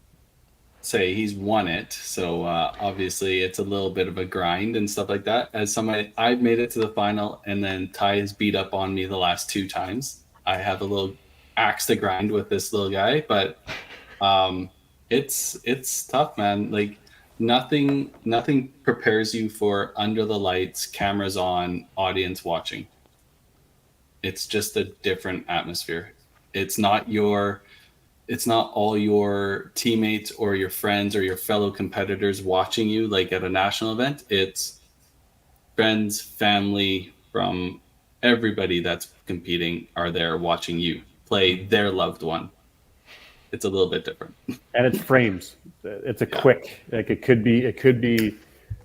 say, he's won it. So obviously it's a little bit of a grind and stuff like that. As somebody, I've made it to the final, and then Ty has beat up on me the last 2 times. I have a little axe to grind with this little guy, but it's tough, man. Like nothing prepares you for under the lights, cameras on, audience watching. It's just a different atmosphere. It's not all your teammates or your friends or your fellow competitors watching you like at a national event. It's friends, family, from everybody that's competing are there watching you play their loved one. It's a little bit different. And it's frames. It's a quick. Like it could be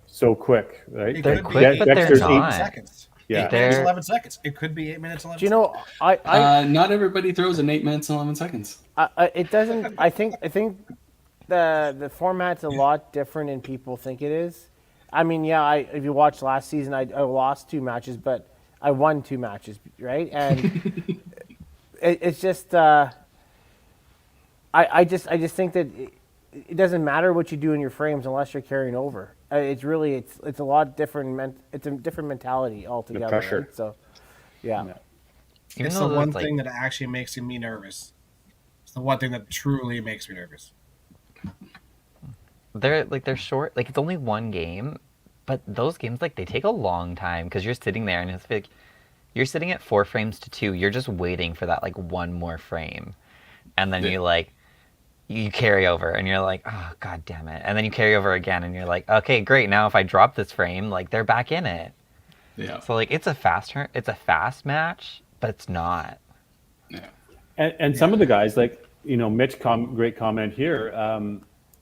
so quick, right? They're could be quick, but they're Dexter's not. 8 seconds. Yeah. 8 minutes, 11 seconds. It could be 8 minutes, 11 Do you know? Not everybody throws in 8 minutes and 11 seconds. It doesn't. I think the format's a lot different than people think it is. I mean, yeah. If you watched last season, I lost 2 matches, but I won 2 matches, right? And it's just. I just think that it doesn't matter what you do in your frames unless you're carrying over. It's a lot different. It's a different mentality altogether. pressure. Right? So, yeah. Even It's though the one that's, thing that actually makes me nervous. It's the one thing that truly makes me nervous. they're short. Like it's only 1 game, but those games they take a long time because you're sitting there and it's like you're sitting at 4 frames to 2. You're just waiting for that 1 more frame, and then you carry over and you're like, oh god damn it, and then you carry over again and you're like, okay, great, now if I drop this frame, they're back in it. Yeah. So it's a fast match, but it's not. Yeah. And some of the guys, Mitch, great comment here.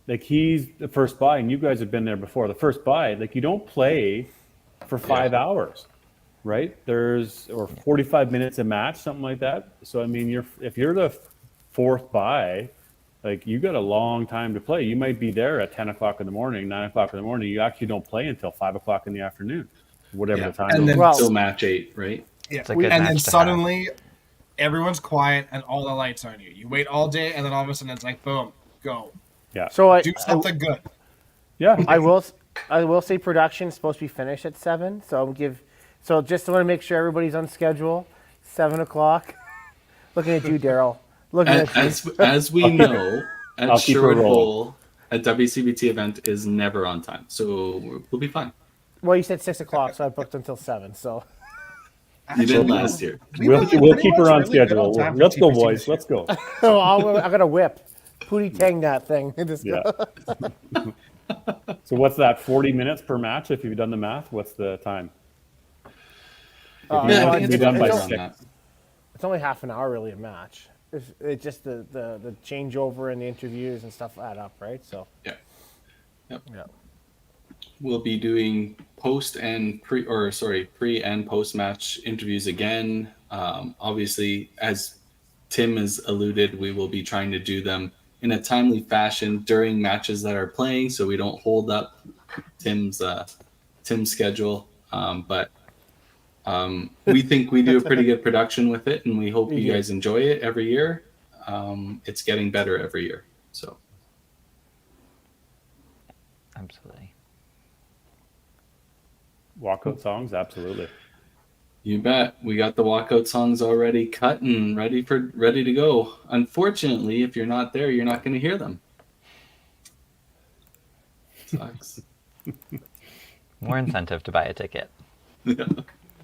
He's the first buy, and you guys have been there before. The first buy, you don't play for 5 hours, right? Or 45 minutes a match, something like that. So I mean, if you're the 4th buy, you got a long time to play. You might be there at 10 o'clock in the morning, 9 o'clock in the morning. You actually don't play until 5 o'clock in the afternoon, whatever the time. And is. then Still match 8, right? Yeah. It's a good And match then to suddenly everyone's quiet and all the lights are on you. You wait all day, and then all of a sudden it's like, boom, go. Yeah. So Do something good. Yeah. I will say production is supposed to be finished at 7. So just want to make sure everybody's on schedule. 7 o'clock. Looking at you, Daryl. Looking at you. As we know, at I'll keep her Sherwood rolling. Bowl, a WCBT event is never on time, so we'll be fine. Well, you said 6 o'clock, so I booked until 7. So You didn't last year. We'll keep her on schedule. Let's go, boys. Let's go. I got a whip. Pootie Tang that thing. Yeah. So what's that? 40 minutes per match if you've done the math. What's the time? Yeah, I think be it's done by around 6. that. It's only half an hour really a match. It's just the changeover and the interviews and stuff add up, right? So Yeah. Yep. yeah. We'll be doing pre and post match interviews again. Obviously, as Tim has alluded, we will be trying to do them in a timely fashion during matches that are playing, so we don't hold up Tim's schedule. But we think we do a pretty good production with it, and we hope you guys enjoy it every year. It's getting better every year. So Absolutely. Walkout songs, absolutely. you bet. We got the walkout songs already cut and ready to go. Unfortunately, if you're not there, you're not going to hear them. Sucks. More incentive to buy a ticket. Yeah.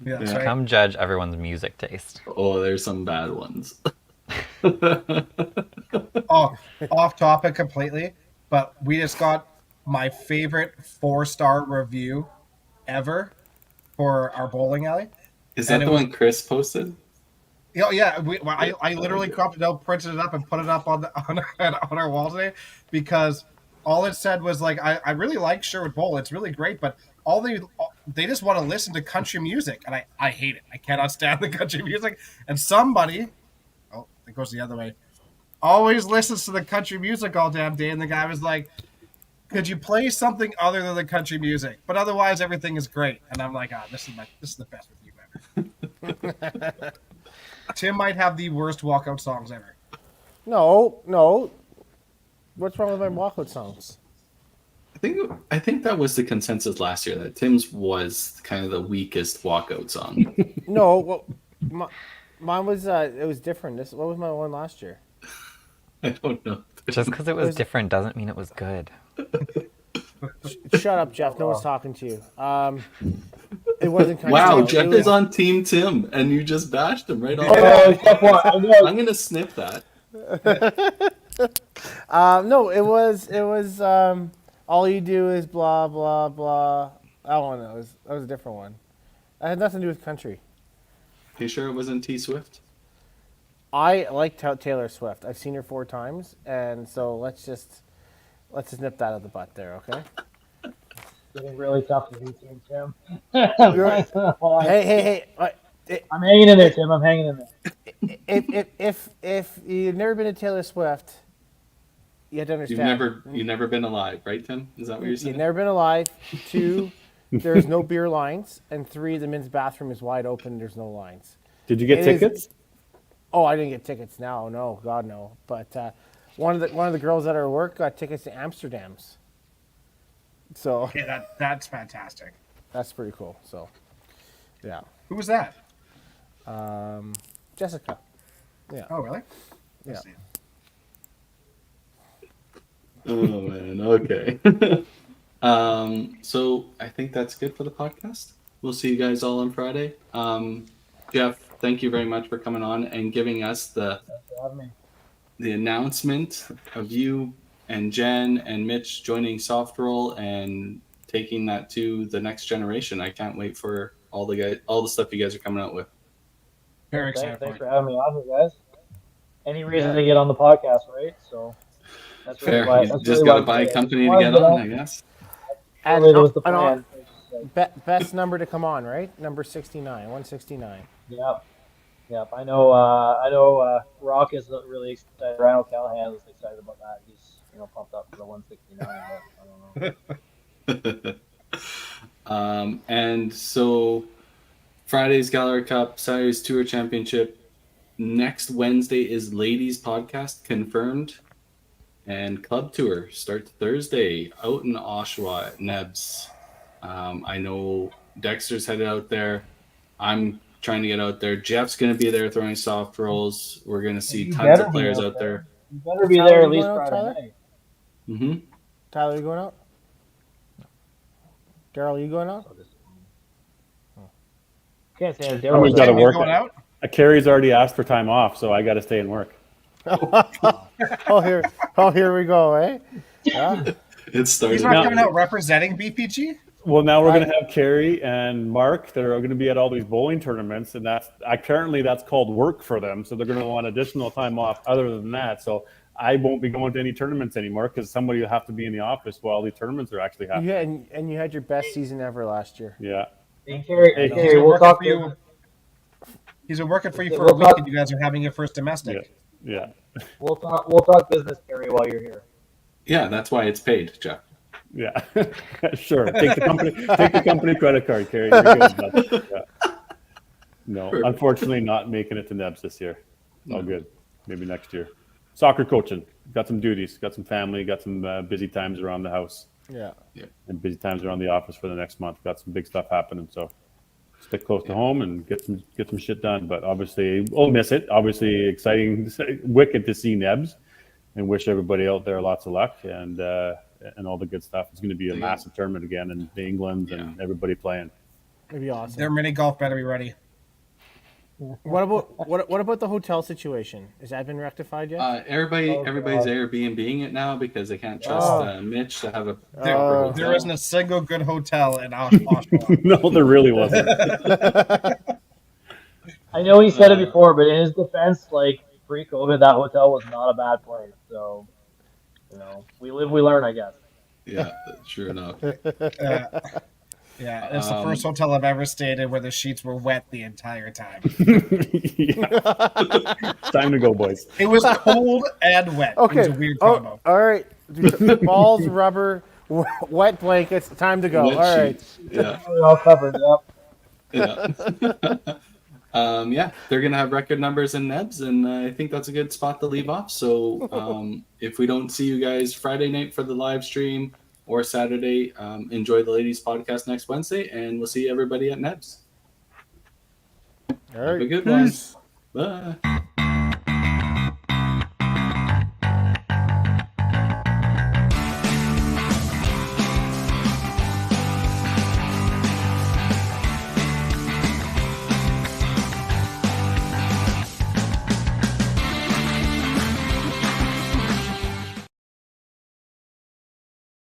Yeah, that's right. Come judge everyone's music taste. Oh, there's some bad ones. Oh, off topic completely, but we just got my favorite 4-star review ever for our bowling alley. Is that the one Chris posted? Oh yeah, I literally cropped it out, printed it up, and put it up on our wall today because all it said was like, I really like Sherwood Bowl. It's really great, but they just want to listen to country music, and I hate it. I cannot stand the country music. And somebody, oh, it goes the other way, always listens to the country music all damn day, and the guy was like, could you play something other than the country music? But otherwise, everything is great. And I'm like, this is the best review ever. Tim might have the worst walkout songs ever. No. What's wrong with my walkout songs? I think that was the consensus last year, that Tim's was kind of the weakest walkout song. No, well, mine was it was different. What was my one last year? I don't know. Just because it was different doesn't mean it was good. Shut up, Jeff. No one's talking to you. It wasn't kind Wow, of Jeff is on Team Tim, and you just bashed him right off. I'm gonna snip that. No, it was all you do is blah blah blah. That one that was a different one. It had nothing to do with country. You sure it wasn't T Swift? I like Taylor Swift. I've seen her 4 times, and so let's just nip that out of the butt there, okay? Getting really tough to beat Team Tim. Hey! I'm hanging in there, Tim. I'm hanging in there. If you've never been to Taylor Swift, you have to understand. You've never been alive, right, Tim? Is that what you're saying? You've never been alive. 2, there's no beer lines, and 3, the men's bathroom is wide open. There's no lines. Did you get tickets? Oh, I didn't get tickets now. No, God, no. But one of the girls at our work got tickets to Amsterdam's. So Yeah, that's fantastic. that's pretty cool. So, yeah. Who was that? Jessica. Yeah. Oh, really? Yeah. Oh man, okay. So I think that's good for the podcast. We'll see you guys all on Friday. Jeff, thank you very much for coming on and giving us the announcement of you and Jen and Mitch joining Soft Roll and taking that to the next generation. I can't wait for all the stuff you guys are coming out with. Very excited. Thanks for having me on here, guys. Any reason to get on the podcast, right? So that's Fair. really why. You just got to buy a company to get on, I guess. And it was the plan. Best number to come on, right? Number 69, 169. Yep. I know. Rock is really excited. Ryan Callahan is excited about that. He's pumped up for the 169. But I don't know. And so Friday's Gallery Cup, Saturday's Tour Championship. Next Wednesday is Ladies Podcast confirmed. And Club Tour starts Thursday out in Oshawa at Nebs. I know Dexter's headed out there. I'm trying to get out there. Jeff's going to be there throwing soft rolls. We're going to see tons of players out there. You better be there at least Friday night. Mm-hmm. Tyler, you going out? Daryl, you going out? Can't say Someone's Daryl's got to Tim, work. you going out? Carrie's already asked for time off, so I got to stay and work. Here we go, eh? Yeah. It started. He's not coming out representing BPG? Well, now we're going to have Carrie and Mark that are going to be at all these bowling tournaments, and that's called work for them. So they're going to want additional time off other than that. So I won't be going to any tournaments anymore because somebody will have to be in the office while these tournaments are actually happening. Yeah, and you had your best season ever last year. Yeah. Hey, Carrie, we'll talk for you. He's been working for you for a week, and you guys are having your first domestic. Yeah. We'll talk business, Carrie, while you're here. Yeah, that's why it's paid, Jeff. Yeah, sure. Take the company credit card, Carrie. You're good. Yeah. No, unfortunately, not making it to Nebs this year. All good. Maybe next year. Soccer coaching. Got some duties. Got some family. Got some busy times around the house. Yeah. And busy times around the office for the next month. Got some big stuff happening. So stick close to home and get some shit done. But obviously, we'll miss it. Obviously, exciting, wicked to see Nebs, and wish everybody out there lots of luck and all the good stuff. It's going to be a massive tournament again in England and everybody playing. It'd be awesome. Their mini golf better be ready. What about the hotel situation? Has that been rectified yet? Everybody's Airbnb-ing it now because they can't trust Mitch to have a. There isn't a single good hotel in Oshawa. No, there really wasn't. I know he said it before, but in his defense, like pre-COVID, that hotel was not a bad place. So, we live, we learn, I guess. Yeah, sure enough. Yeah, it's the first hotel I've ever stayed in where the sheets were wet the entire time. It's time to go, boys. It was cold and wet. Okay. It was a weird combo. All right. Balls, rubber, wet blankets. Time to go. Wet all right. sheets. Yeah. We're all covered. Yep. Yeah. They're gonna have record numbers in Nebs, and I think that's a good spot to leave off. So if we don't see you guys Friday night for the live stream or Saturday, enjoy the ladies podcast next Wednesday, and we'll see everybody at Nebs. All right. Have a good one. Bye.